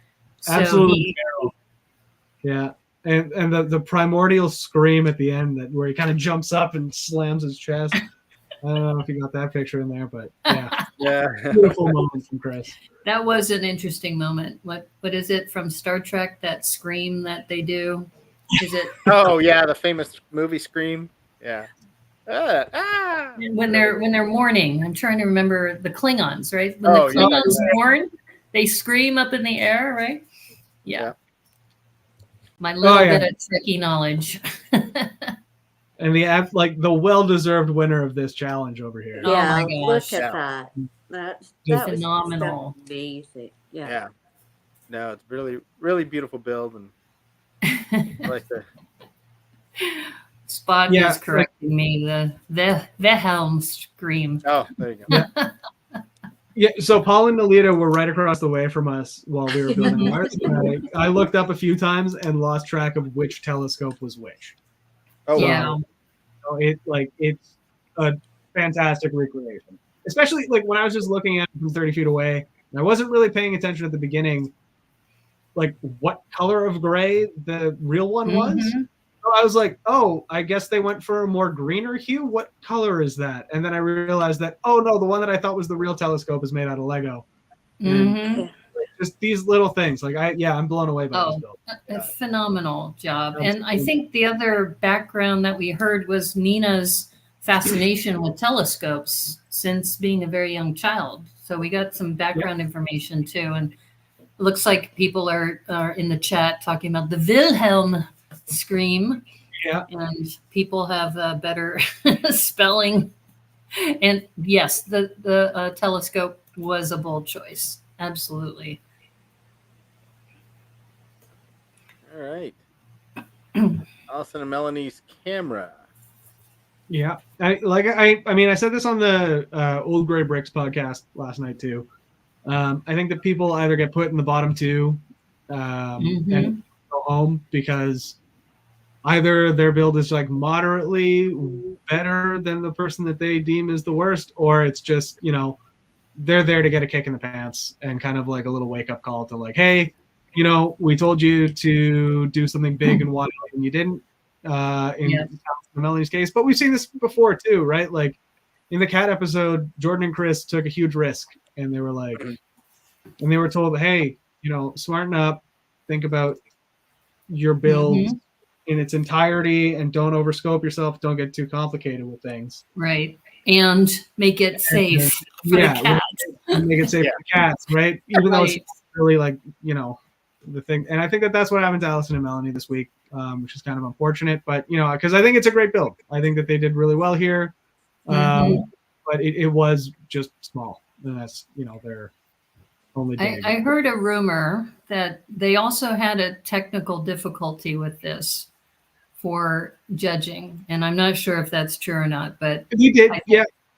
Absolutely. Yeah. And the primordial scream at the end where he kind of jumps up and slams his chest. I don't know if you got that picture in there, but yeah. Beautiful moment from Chris. That was an interesting moment. What is it from Star Trek, that scream that they do? Is it? Oh yeah, the famous movie Scream. Yeah. When they're mourning, I'm trying to remember the Klingons, right? When the Klingons mourn, they scream up in the air, right? Yeah. My little bit of tricky knowledge. And the well-deserved winner of this challenge over here. Yeah, oh my gosh. Look at that. That phenomenal. Was amazing. Yeah. No, it's really, really beautiful build, and I like the Spot is correcting me. The helm scream. Oh, there you go. Yeah, so Paul and Nolita were right across the way from us while we were building ours. I looked up a few times and lost track of which telescope was which. Oh, yeah. Wow. So it's a fantastic recreation. Especially like when I was just looking at it from 30 feet away, and I wasn't really paying attention at the beginning, like what color of gray the real one was. So I was like, oh, I guess they went for a more greener hue. What color is that? And then I realized that, oh no, the one that I thought was the real telescope is made out of Lego. Just these little things. Like I'm blown away by this build. A phenomenal job. Absolutely. And I think the other background that we heard was Neena's fascination with telescopes since being a very young child. So we got some background information too. And it looks like people are in the chat talking about the Wilhelm scream. Yeah. And people have better spelling. And yes, the telescope was a bold choice. Absolutely. All right. Allison and Melanie's camera. Yeah, I said this on the Old Gray Bricks podcast last night too. I think that people either get put in the bottom two and go home because either their build is like moderately better than the person that they deem is the worst, or it's just, you know, they're there to get a kick in the pants and kind of like a little wake up call to like, hey, you know, we told you to do something big and wild and you didn't. In Melanie's case, but we've seen this before too, right? Like in the cat episode, Jordan and Chris took a huge risk, and they were like, and they were told, hey, you know, smarten up, think about your build in its entirety, and don't overscope yourself, don't get too complicated with things, right? And make it safe for the cats. Make it safe for the cats, right? Even though it's really like, you know, the thing. And I think that that's what happened to Allison and Melanie this week, which is kind of unfortunate, but you know, because I think it's a great build. I think that they did really well here, but it was just small, and that's, you know, their only. I heard a rumor that they also had a technical difficulty with this for judging, and I'm not sure if that's true or not, but he did.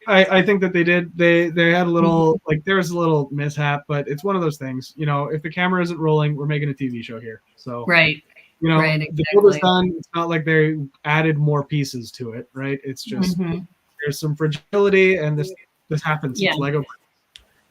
I think that they did. They had a little like there was a little mishap, but it's one of those things. You know, if the camera isn't rolling, we're making a TV show here, so right. You know, exactly. The build is done. It's not like they added more pieces to it, right? It's just there's some fragility, and this happens. Yeah. It's Lego.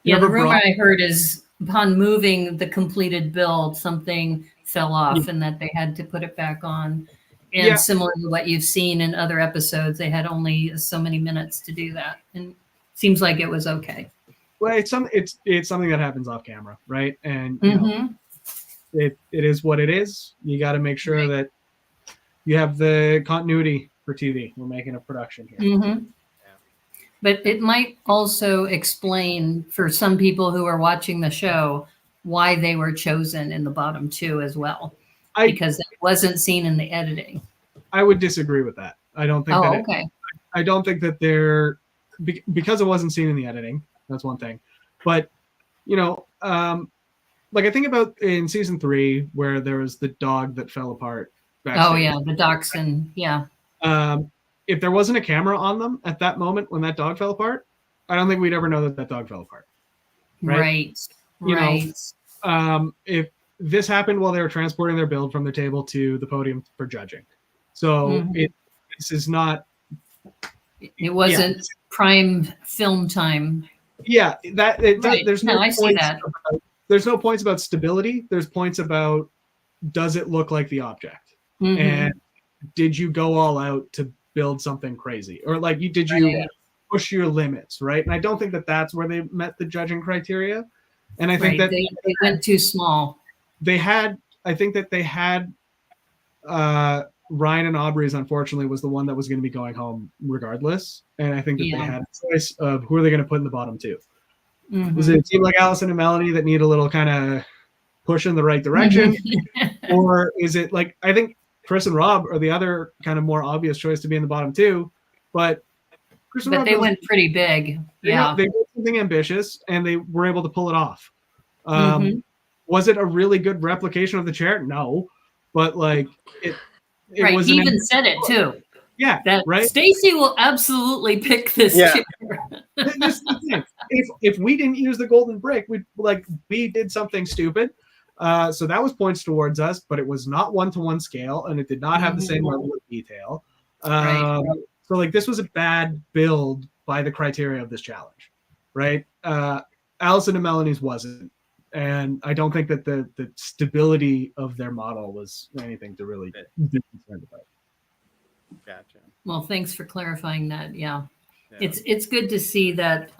The rumor I heard is upon moving the completed build, something fell off, and that they had to put it back on. And similar to what you've seen in other episodes, they had only so many minutes to do that, and seems like it was okay. Well, it's something that happens off camera, right? And you know, it is what it is. You got to make sure that you have the continuity for TV. We're making a production here. But it might also explain for some people who are watching the show why they were chosen in the bottom two as well, because it wasn't seen in the editing. I would disagree with that. I don't think I don't think that they're because it wasn't seen in the editing. That's one thing, but you know, like I think about in season 3 where there was the dog that fell apart. Backstage. Oh yeah, the dachshund. Yeah. If there wasn't a camera on them at that moment when that dog fell apart, I don't think we'd ever know that that dog fell apart. Right. You know, if this happened while they were transporting their build from the table to the podium for judging, so this is not. It wasn't prime film time. Yeah, there's no I see that. There's no points about stability. There's points about does it look like the object, and did you go all out to build something crazy, or like did you push your limits, right? And I don't think that that's where they met the judging criteria, and I think that they went too small. I think that they had Ryan and Aubrey's, unfortunately, was the one that was going to be going home regardless, and I think that they had a choice of who are they going to put in the bottom two. Is it a team like Allison and Melanie that need a little kind of push in the right direction, or is it like I think Chris and Rob are the other kind of more obvious choice to be in the bottom two, but Chris and Rob they went pretty big. They did something ambitious, and they were able to pull it off. Was it a really good replication of the chair? No, but like it was. He even said it too. Yeah, right. Stacy will absolutely pick this chair. This is the thing. If we didn't use the golden brick, we did something stupid. So that was points towards us, but it was not 1-to-1 scale, and it did not have the same level of detail. So like this was a bad build by the criteria of this challenge, right? Allison and Melanie's wasn't, and I don't think that the stability of their model was anything to really be concerned about. Gotcha. Well, thanks for clarifying that. Yeah. It's good to see that.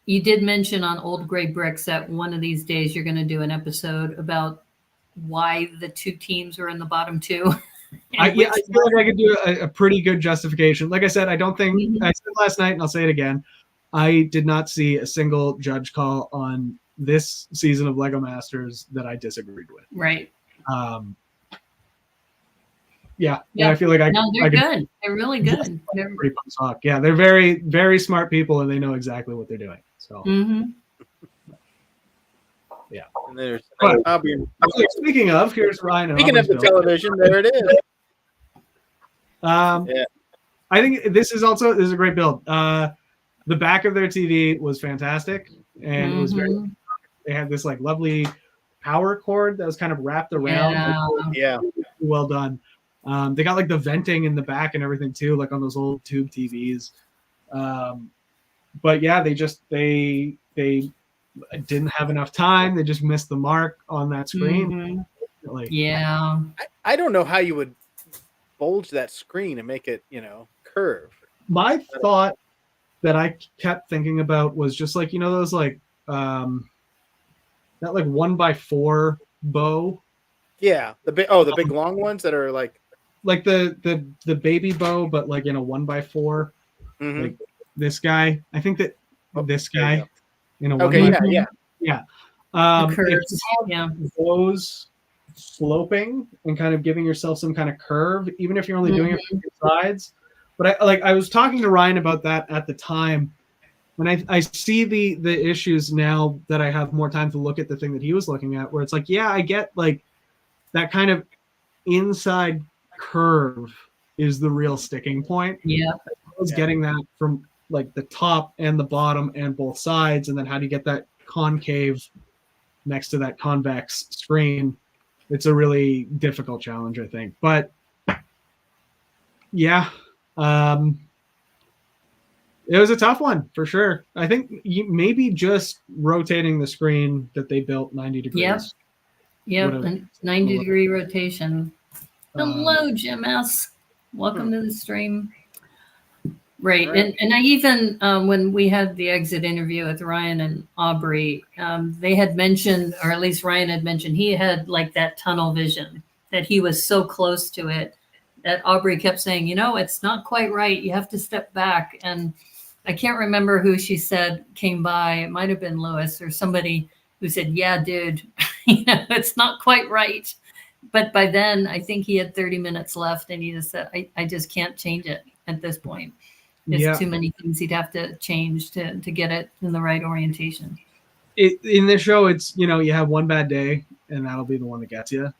You did mention on Old Gray Bricks that one of these days you're going to do an episode about why the two teams are in the bottom two. I feel like I could do a pretty good justification. Like I said, I don't think I said last night, and I'll say it again. I did not see a single judge call on this season of LEGOMasters that I disagreed with. Right. Yeah. Yeah. And I feel like No, they're good. They're really good. They're pretty talk. Yeah, they're very, very smart people, and they know exactly what they're doing. So, yeah. And there's But, Aubrey. speaking of, here's Ryan. Speaking of the television, there it is. Yeah. I think this is a great build. The back of their TV was fantastic, and it was very. They had this like lovely power cord that was kind of wrapped around. Yeah. Well done. They got like the venting in the back and everything too, like on those old tube TVs. But yeah, they didn't have enough time. They just missed the mark on that screen. Yeah. I don't know how you would bulge that screen and make it, curve. My thought that I kept thinking about was just like, those like that like 1x4 bow. Yeah. The big long ones that are like the baby bow, but like in a 1x4. Like this guy. I think that this guy in a 1x4. Yeah. Curves. Those sloping and kind of giving yourself some kind of curve, even if you're only doing it from the sides. But I was talking to Ryan about that at the time, and I see the issues now that I have more time to look at the thing that he was looking at, where it's like, yeah, I get like that kind of inside curve is the real sticking point. Yeah. I was getting that from like the top and the bottom and both sides, and then how do you get that concave next to that convex screen? It's a really difficult challenge, I think. But yeah, it was a tough one for sure. I think maybe just rotating the screen that they built 90 degrees. Yep, 90-degree rotation. Hello, Jim S. Welcome to the stream. Right. And I even, when we had the exit interview with Ryan and Aubrey, they had mentioned, or at least Ryan had mentioned, he had like that tunnel vision, that he was so close to it that Aubrey kept saying, it's not quite right. You have to step back. And I can't remember who she said came by. It might have been Lewis or somebody who said, yeah, dude, it's not quite right. But by then, I think he had 30 minutes left, and he just said, I just can't change it at this point. There's too many things he'd have to change to get it in the right orientation. In this show, it's, you have one bad day, and that'll be the one that gets you.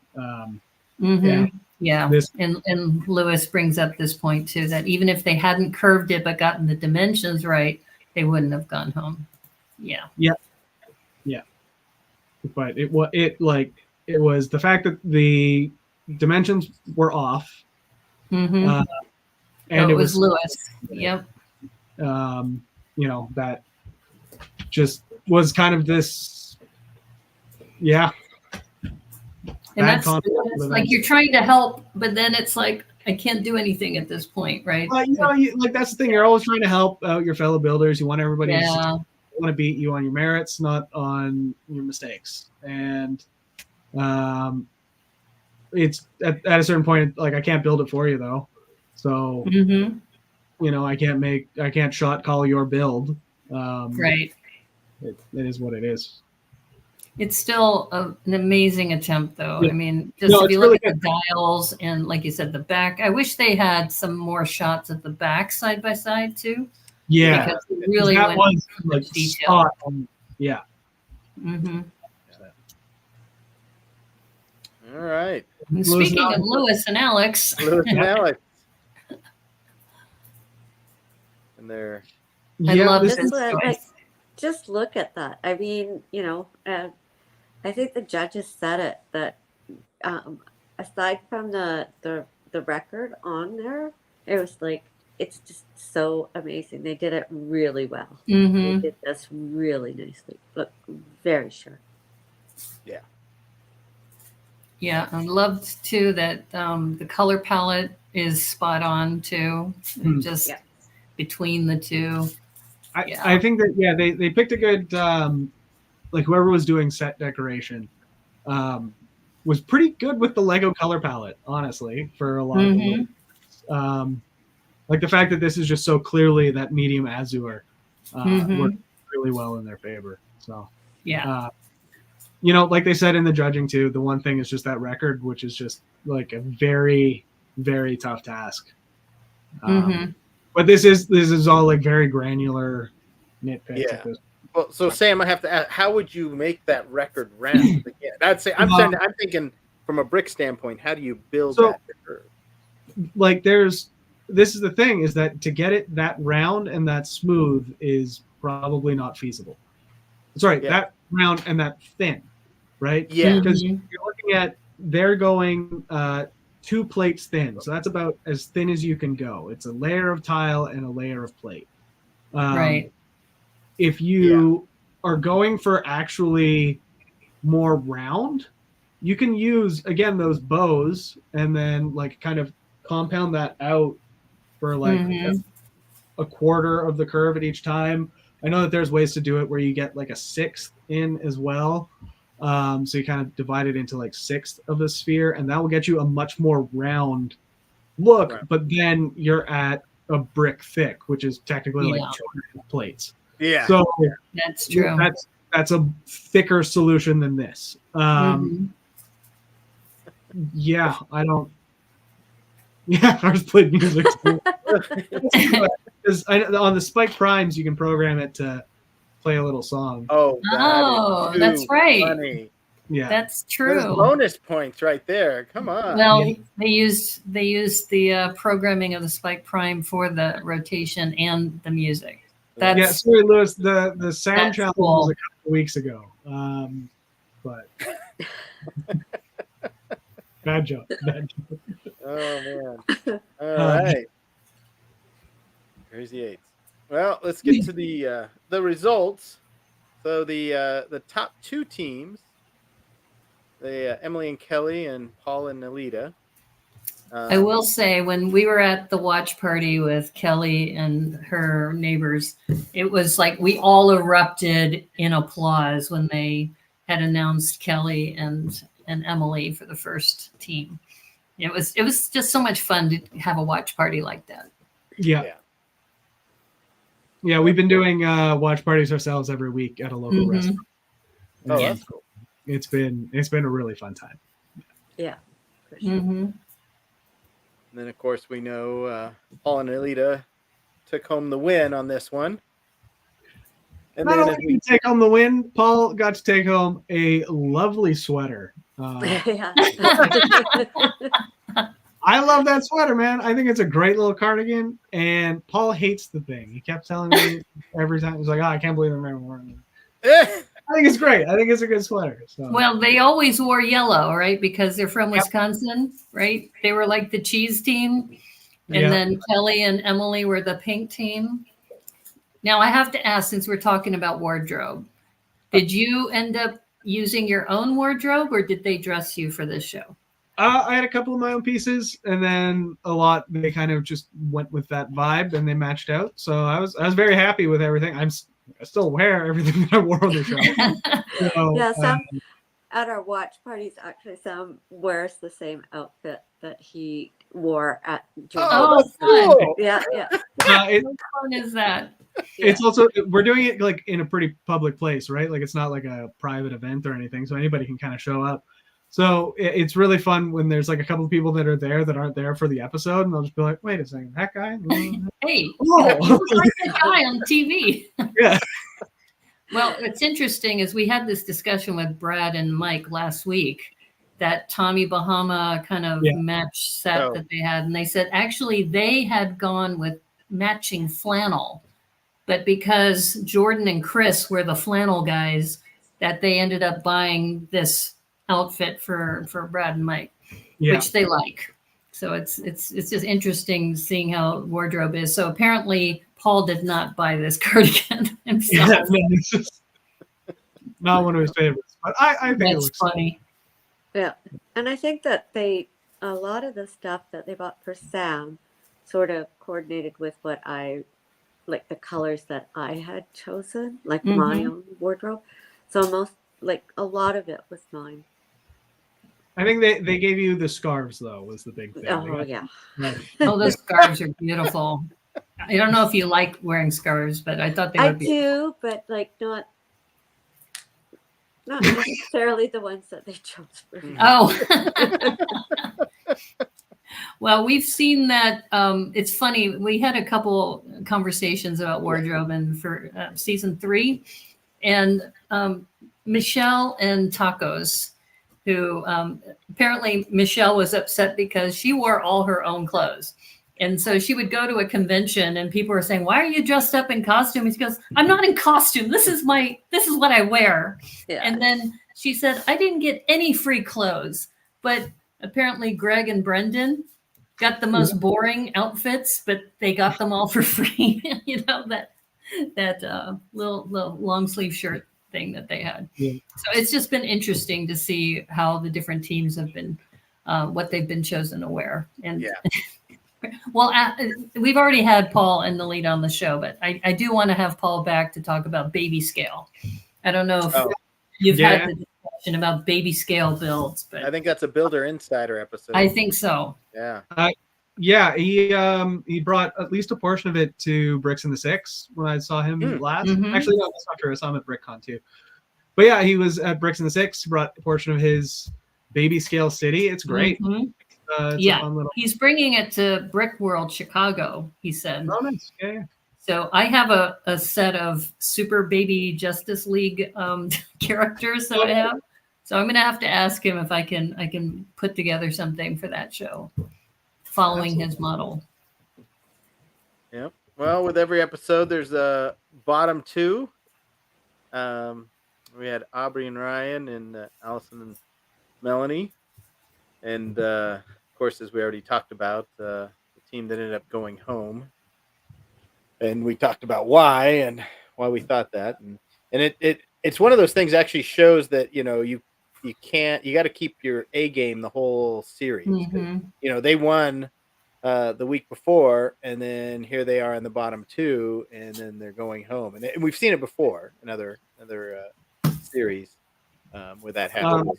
Yeah. And Lewis brings up this point, too, that even if they hadn't curved it but gotten the dimensions right, they wouldn't have gone home. Yeah. But it was the fact that the dimensions were off. And it was Lewis. Yep. That just was kind of this. Yeah. And that's like you're trying to help, but then it's like, I can't do anything at this point, right? Like that's the thing. You're always trying to help out your fellow builders. You want everybody to want to beat you on your merits, not on your mistakes. And it's at a certain point, like I can't build it for you though. So I can't shot call your build. Right. It is what it is. It's still an amazing attempt, though. Yeah. I mean, just if you look at the dials and, like you said, the back. I wish they had some more shots at the back side by side too. Yeah, because it really that went was into detail. Yeah. All right. And speaking of Lewis and Alex. And they're. I love this. Just look at that. I mean, I think the judges said it that aside from the record on there, it was like, it's just so amazing. They did it really well. They did this really nicely. Look very sharp. Yeah. Yeah, I loved too that the color palette is spot on too. Just between the two. I think that they picked a good like whoever was doing set decoration was pretty good with the Lego color palette, honestly, for a lot of the like the fact that this is just so clearly that medium azure worked really well in their favor. So like they said in the judging too, the one thing is just that record, which is just like a very very tough task. Mhm. But this is all like very granular nitpicks. Yeah. At this. Well, so Sam, I have to ask, how would you make that record round again? I'm thinking from a brick standpoint, how do you build So- that curve? Like this is the thing, is that to get it that round and that smooth is probably not feasible. Sorry, Yeah. that round and that thin, right? Yeah. Because Mhm. you're looking at, they're going 2 plates thin, so that's about as thin as you can go. It's a layer of tile and a layer of plate. Right. If you are going for actually more round, you can use, again, those bows and then like kind of compound that out for like Mhm. a quarter of the curve at each time. I know that there's ways to do it where you get like a sixth in as well. So you kind of divide it into like sixth of the sphere, and that will get you a much more round look. Right. But then you're at a brick thick, which is technically like Yeah. 200 plates. Yeah. So That's true. that's a thicker solution than this. Mhm. Yeah, I don't. Yeah, ours played music too. Because on the Spike Primes, you can program it to play a little song. Oh, Oh, that's right. Funny. Yeah, That's There's true. bonus points right there. Come on. Well, Yeah. they used the programming of the Spike Prime for the rotation and the music. yeah. That's Sorry, Lewis. The sound That's challenge cool. was a couple of weeks ago. But bad joke. Bad joke. Oh man. All right. Crazy Eights. Well, let's get to the results. So the top 2 teams, Emily and Kelly and Paul and Nelita. I will say, when we were at the watch party with Kelly and her neighbors, it was like we all erupted in applause when they had announced Kelly and Emily for the first team. It was just so much fun to have a watch party like that. Yeah. We've been doing watch parties ourselves every week at a local Mhm. restaurant. Oh, And that's cool. it's been a really fun time. Yeah, for sure. Mhm. And then, of course, we know Paul and Nelita took home the win on this one. And Not then only did you take home the win, Paul got to take home a lovely sweater. Yeah. I love that sweater, man. I think it's a great little cardigan, and Paul hates the thing. He kept telling me every time. He's like, "Oh, I can't believe I'm wearing it." I think it's great. I think it's a good sweater. So. Well, they always wore yellow, right? Because they're from Wisconsin, right? They were like the cheese team. And then Kelly and Emily were the pink team. Now, I have to ask, since we're talking about wardrobe, did you end up using your own wardrobe, or did they dress you for this show? I had a couple of my own pieces, and then a lot they kind of just went with that vibe, and they matched out. So I was very happy with everything. I still wear everything that I wore on the show. So, Yeah, Sam at our watch parties, actually, Sam wears the same outfit that he wore at. Oh, that's cool. Yeah. How fun is that? It's also, we're doing it like in a pretty public place, right? Like it's not like a private event or anything, so anybody can kind of show up. So it's really fun when there's like a couple of people that are there that aren't there for the episode, and they'll just be like, "Wait a second, that guy? Hey, Oh. you look like the guy on TV." Yeah. Well, what's interesting is we had this discussion with Brad and Mike last week, that Tommy Bahama kind of match set that they had. And they said actually they had gone with matching flannel, but because Jordan and Chris were the flannel guys, that they ended up buying this outfit for Brad and Mike, which they like. So it's just interesting seeing how wardrobe is. So apparently Paul did not buy this cardigan himself. Yeah, no, it's just not one of his favorites, but I think it That's looks funny. Yeah, and I think that a lot of the stuff that they bought for Sam sort of coordinated with what I, like the colors that I had chosen, like my own wardrobe. So a lot of it was mine. I think they gave you the scarves though, was the big thing. Oh yeah. Oh, those scarves are beautiful. I don't know if you like wearing scarves, but I thought they would be. I do, but like not necessarily the ones that they chose for me. Oh. Well, we've seen that. It's funny. We had a couple conversations about wardrobe and for season 3, and Michelle and Tacos, who apparently Michelle was upset because she wore all her own clothes. And so she would go to a convention and people were saying, "Why are you dressed up in costume?" And she goes, "I'm not in costume. This is what I wear." Yeah. And then she said, "I didn't get any free clothes, but apparently Greg and Brendan got the most boring outfits, but they got them all for free." You know, that little long sleeve shirt thing that they had. Yeah. So it's just been interesting to see how the different teams have been, what they've been chosen to wear. And well, we've already had Paul and the lead on the show, but I do want to have Paul back to talk about baby scale. I don't know if you've had the discussion about baby scale builds, but I think that's a Builder Insider episode. I think so. Yeah. Yeah, he brought at least a portion of it to Bricks in the Six when I saw him last. Mhm. Actually, no, that's not true. I saw him at BrickCon too. But yeah, he was at Bricks in the Six. Brought a portion of his baby scale city. It's great. Mhm. It's a fun little... He's bringing it to Brick World Chicago, he said. Oh, nice. Yeah. So I have a set of Super Baby Justice League characters that I have. So I'm going to have to ask him if I can put together something for that show, following his model. Yep. Well, with every episode, there's a bottom 2. We had Aubrey and Ryan and Allison and Melanie, and of course, as we already talked about, the team that ended up going home, and we talked about why we thought that, and it's one of those things. Actually, shows that you got to keep your A game the whole series. Mm-hmm. They won the week before, and then here they are in the bottom 2, and then they're going home, and we've seen it before in other series where that happens.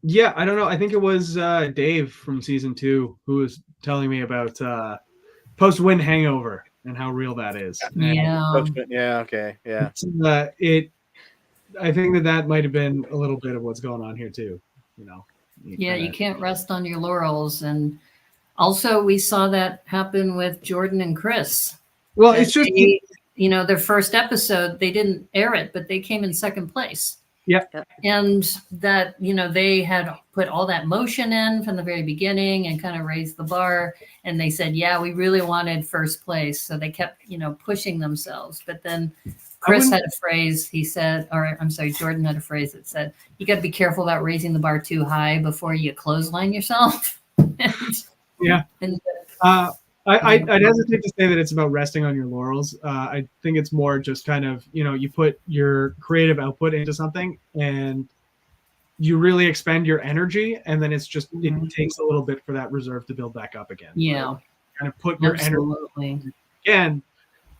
Yeah, I don't know. I think it was Dave from season 2 who was telling me about post-win hangover and how real that is. Yeah. Yeah. Okay. Yeah. I think that might have been a little bit of what's going on here too. You can't rest on your laurels. And also we saw that happen with Jordan and Chris. Well, it's just their first episode, they didn't air it, but they came in second place. Yeah. And that, they had put all that motion in from the very beginning and kind of raised the bar. And they said, yeah, we really wanted first place. So they kept, pushing themselves. But then Chris had a phrase, Jordan had a phrase that said, you got to be careful about raising the bar too high before you clothesline yourself. I'd hesitate to say that it's about resting on your laurels. I think it's more just kind of, you put your creative output into something and you really expend your energy, and then it's just, it takes a little bit for that reserve to build back up again. Yeah. Kind of put your energy again,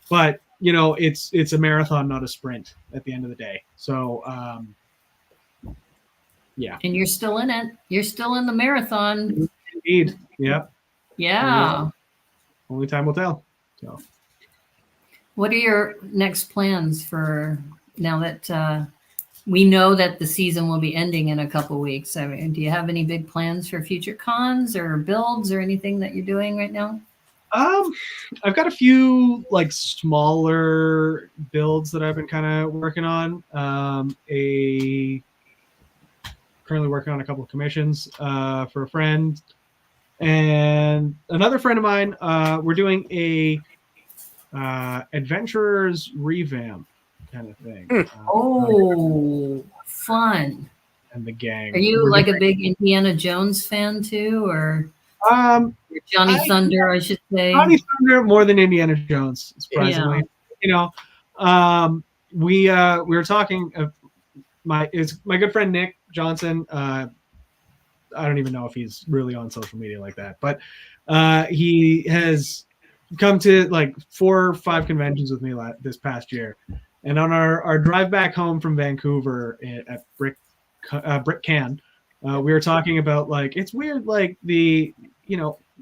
but it's a marathon, not a sprint at the end of the day. So, yeah. And you're still in it. You're still in the marathon. Indeed. Yep. Yeah. Only time will tell. So, what are your next plans for now that we know that the season will be ending in a couple of weeks? I mean, do you have any big plans for future cons or builds or anything that you're doing right now? I've got a few smaller builds that I've been kind of working on. Currently working on a couple of commissions for a friend. And another friend of mine, we're doing a adventurers revamp kind of thing. Fun! And the gang. Are you a big Indiana Jones fan too, or Johnny Thunder? I should say Johnny Thunder more than Indiana Jones, surprisingly. Yeah. We were talking. My good friend Nick Johnson. I don't even know if he's really on social media like that, but he has come to 4 or 5 conventions with me this past year. And on our drive back home from Vancouver at Brick Can, we were talking about it's weird,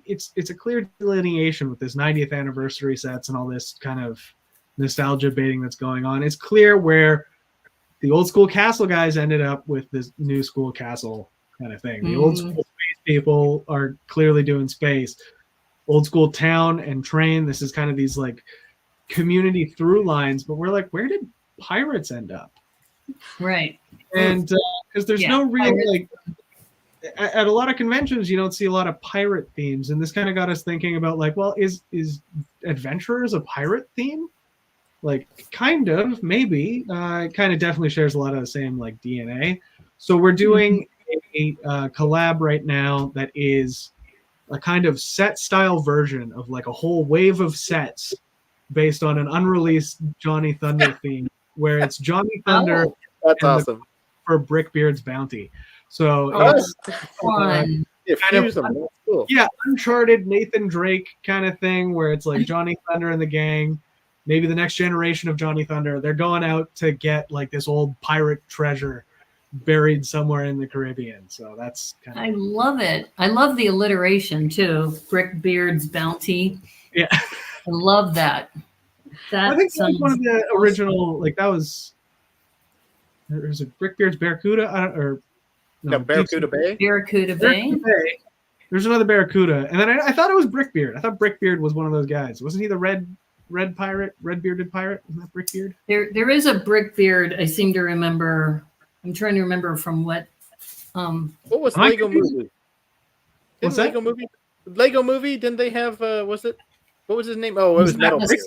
it's a clear delineation with this 90th anniversary sets and all this kind of nostalgia baiting that's going on. It's clear where the old school castle guys ended up with this new school castle kind of thing. The old school space people are clearly doing space. Old school town and train. This is kind of these like community through lines, but we're like, where did pirates end up? Right. And because there's no real like at a lot of conventions, you don't see a lot of pirate themes, and this kind of got us thinking about like, well, is Adventurers a pirate theme? Like, kind of, maybe. It kind of definitely shares a lot of the same like DNA. So we're doing a collab right now that is a kind of set style version of like a whole wave of sets based on an unreleased Johnny Thunder theme, where it's Johnny Thunder. That's awesome. For Brickbeard's Bounty. So it's fun. Kind of, cool. Yeah, Uncharted Nathan Drake kind of thing, where it's like Johnny Thunder and the gang, maybe the next generation of Johnny Thunder. They're going out to get like this old pirate treasure buried somewhere in the Caribbean. So that's kind of. I love it. I love the alliteration too. Brickbeard's Bounty. Yeah, I love that. I think that was one of the original. Like that was. There's a Brickbeard's Barracuda, Barracuda Bay. Barracuda Bay. There's another Barracuda, and then I thought it was Brickbeard. I thought Brickbeard was one of those guys. Wasn't he the red pirate, red bearded pirate? Isn't that Brickbeard? There is a Brickbeard. I seem to remember. I'm trying to remember from what. What was Lego Movie? What's that? Lego Movie? Didn't they have? Was it? What was his name? Oh, it was Metal Beard.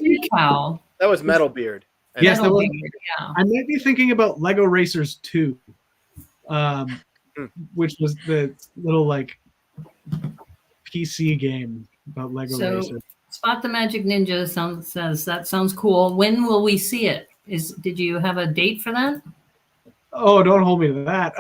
That was Metal Beard. Yes, that was, I might be thinking about Lego Racers 2, which was the little like PC game about Lego Racers. Spot the Magic Ninja says that sounds cool. When will we see it? Did you have a date for that? Oh, don't hold me to that.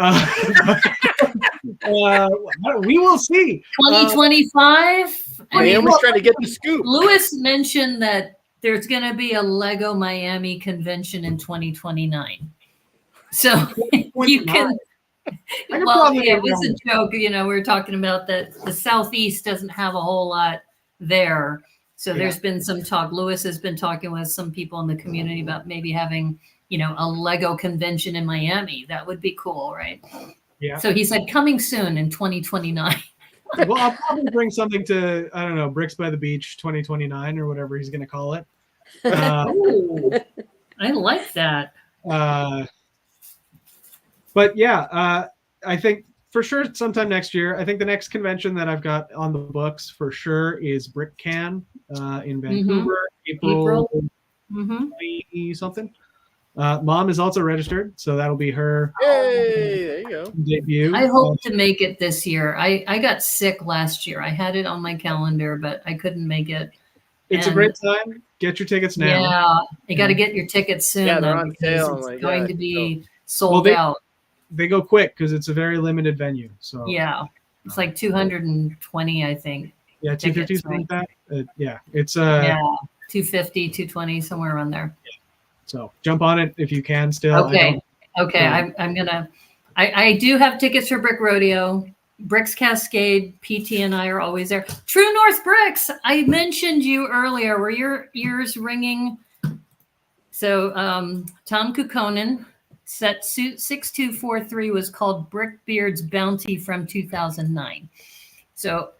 We will see. 2025. We're trying to get the scoop. Lewis mentioned that there's going to be a Lego Miami convention in 2029. So you can. Well, yeah, it was a joke. You know, we were talking about that the Southeast doesn't have a whole lot there. So there's been some talk. Lewis has been talking with some people in the community about maybe having, you know, a Lego convention in Miami. That would be cool, right? Yeah. So he said coming soon in 2029. Well, I'll probably bring something to, I don't know, Bricks by the Beach 2029 or whatever he's going to call it. I like that. But yeah, I think for sure sometime next year. I think the next convention that I've got on the books for sure is BrickCan in Vancouver, April 20 something. Mom is also registered, so that'll be her there you go. debut. I hope to make it this year. I got sick last year. I had it on my calendar, but I couldn't make it. It's a great time. Get your tickets now. Yeah, you got to get your tickets soon. Yeah, they're on sale. It's going to be sold out. They go quick because it's a very limited venue. So yeah, it's like 220, I think. Yeah, 250 something like that. Yeah, it's 250, 220, somewhere around there. Yeah. So jump on it if you can still. Okay. I'm gonna. I do have tickets for Brick Rodeo. Bricks Cascade, PT and I are always there. True North Bricks. I mentioned you earlier. Were your ears ringing? So Tom Kukkonen, set suit 6243 was called Brickbeard's Bounty from 2009. So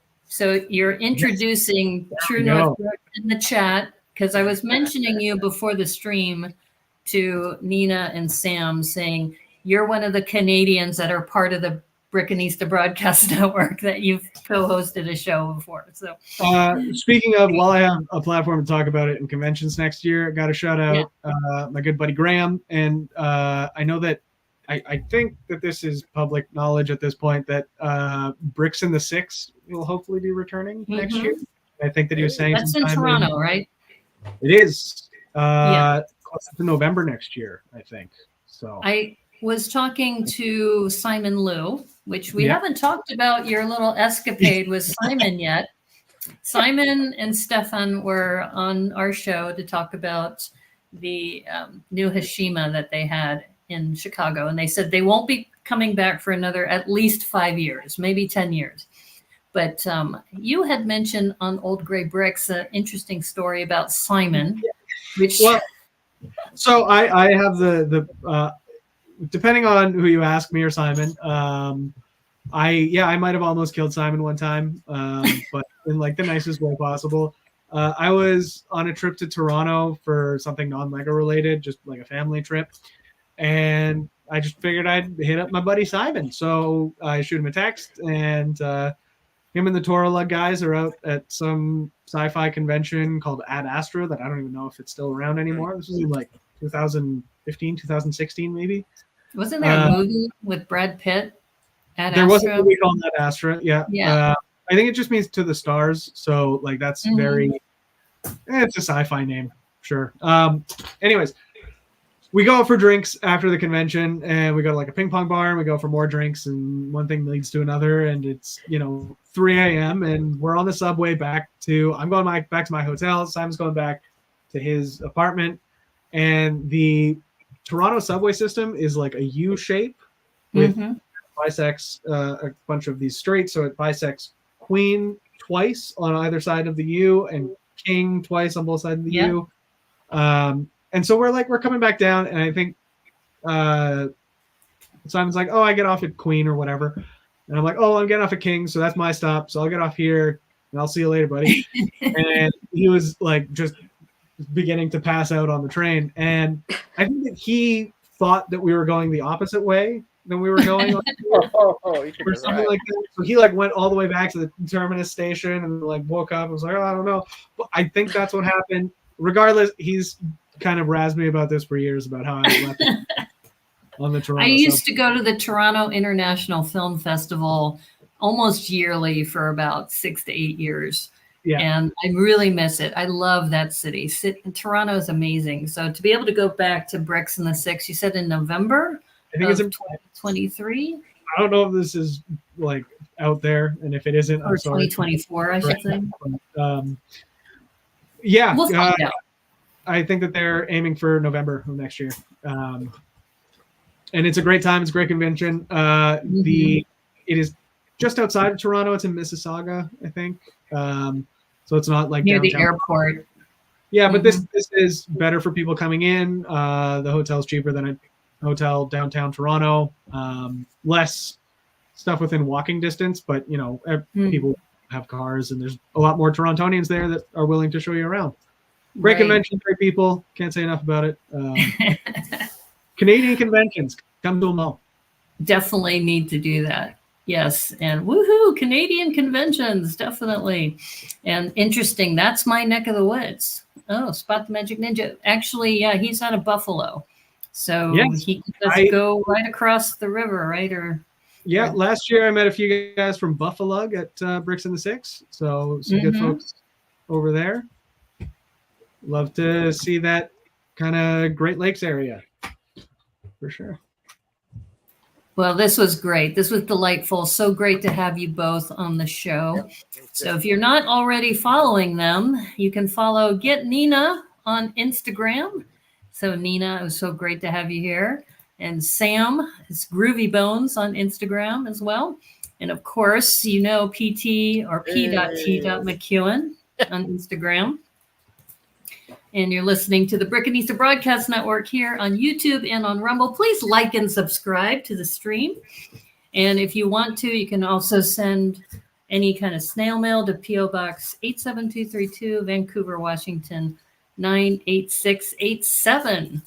you're introducing True North Bricks in the chat because I was mentioning you before the stream to Neena and Sam, saying you're one of the Canadians that are part of the Brickanista Broadcast Network, that you've co-hosted a show before. So speaking of, while I have a platform to talk about it in conventions next year, I got to shout out my good buddy Graham. And I know that I think that this is public knowledge at this point that Bricks in the Six will hopefully be returning next year. I think that he was saying that's in Toronto, right? It is. Close to November next year, I think. So I was talking to Simon Liu, which we haven't talked about your little escapade with Simon yet. Simon and Stefan were on our show to talk about the new Hashima that they had in Chicago. And they said they won't be coming back for another at least 5 years, maybe 10 years. But you had mentioned on Old Gray Bricks an interesting story about Simon, which... Well, so I have the depending on who you ask, me or Simon, I might have almost killed Simon one time, but in like the nicest way possible. I was on a trip to Toronto for something non-Lego related, just like a family trip, and I just figured I'd hit up my buddy Simon. So I shoot him a text, and him and the Toralug guys are out at some sci-fi convention called Ad Astra that I don't even know if it's still around anymore. This was in like 2015, 2016 maybe. Wasn't there a movie with Brad Pitt? There was a movie called Ad Astra, yeah. Yeah. I think it just means to the stars, so like that's very. It's a sci-fi name, sure. Anyways, we go out for drinks after the convention, and we go to like a ping pong bar, and we go for more drinks, and one thing leads to another, and it's 3 a.m. and we're on the subway back to. I'm going back to my hotel. Simon's going back to his apartment, and the Toronto subway system is like a U shape with bisects a bunch of these streets, so it bisects Queen twice on either side of the U and King twice on both sides of the U. And so we're coming back down, and I think Simon's like, oh, I get off at Queen or whatever. And I'm like, oh, I'm getting off at King, so that's my stop. So I'll get off here, and I'll see you later, buddy. And he was like just beginning to pass out on the train. And I think that he thought that we were going the opposite way than we were going or something like that. So he like went all the way back to the terminus station and like woke up and was like, oh, I don't know. But I think that's what happened. Regardless, he's kind of razzed me about this for years about how I left on the Toronto. I used to go to the Toronto International Film Festival almost yearly for about 6 to 8 years. Yeah. And I really miss it. I love that city. Toronto is amazing. So to be able to go back to Bricks in the Six, you said in November? I think it's in 2023. I don't know if this is like out there, and if it isn't, or 2024, I should say. Yeah, we'll find out. I think that they're aiming for November of next year, and it's a great time. It's a great convention. It is just outside of Toronto. It's in Mississauga, I think. So it's not like near downtown. The airport. Yeah, but this is better for people coming in. The hotel's cheaper than a hotel downtown Toronto. Less stuff within walking distance, but people have cars, and there's a lot more Torontonians there that are willing to show you around. Great convention, great people. Can't say enough about it. Canadian conventions, come to them all. Definitely need to do that. Yes, and woohoo, Canadian conventions, definitely. And interesting, that's my neck of the woods. Oh, Spot the Magic Ninja. Actually, yeah, he's out of Buffalo. So he does go right across the river, right? Last year I met a few guys from Buffalo at Bricks in the Six. So some good folks over there. Love to see that kind of Great Lakes area for sure. Well, this was great. This was delightful. So great to have you both on the show. So if you're not already following them, you can follow Get Neena on Instagram. So Neena, it was so great to have you here. And Sam is Groovy Bones on Instagram as well. And of course, PT or P.T.McEwen on Instagram. And you're listening to the Brickanista Broadcast Network here on YouTube and on Rumble. Please like and subscribe to the stream. And if you want to, you can also send any kind of snail mail to P.O. Box 87232, Vancouver, Washington, 98687.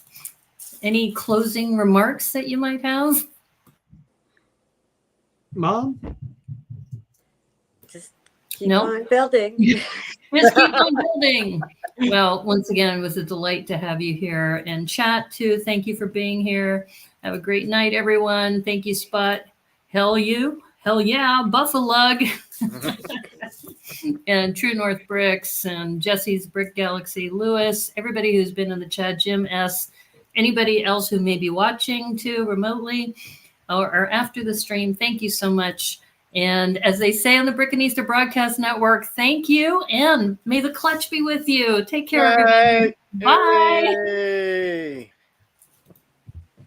Any closing remarks that you might have? Mom? Just keep on building. Just keep on building. Well, once again, it was a delight to have you here. And chat, too, thank you for being here. Have a great night, everyone. Thank you, Spot. Hell yeah, Buffalo. And True North Bricks and Jesse's Brick Galaxy, Lewis, everybody who's been in the chat, Jim S., anybody else who may be watching, too, remotely or after the stream, thank you so much. And as they say on the Brickanista Broadcast Network, thank you, and may the clutch be with you. Take care, everybody. Bye. Hey.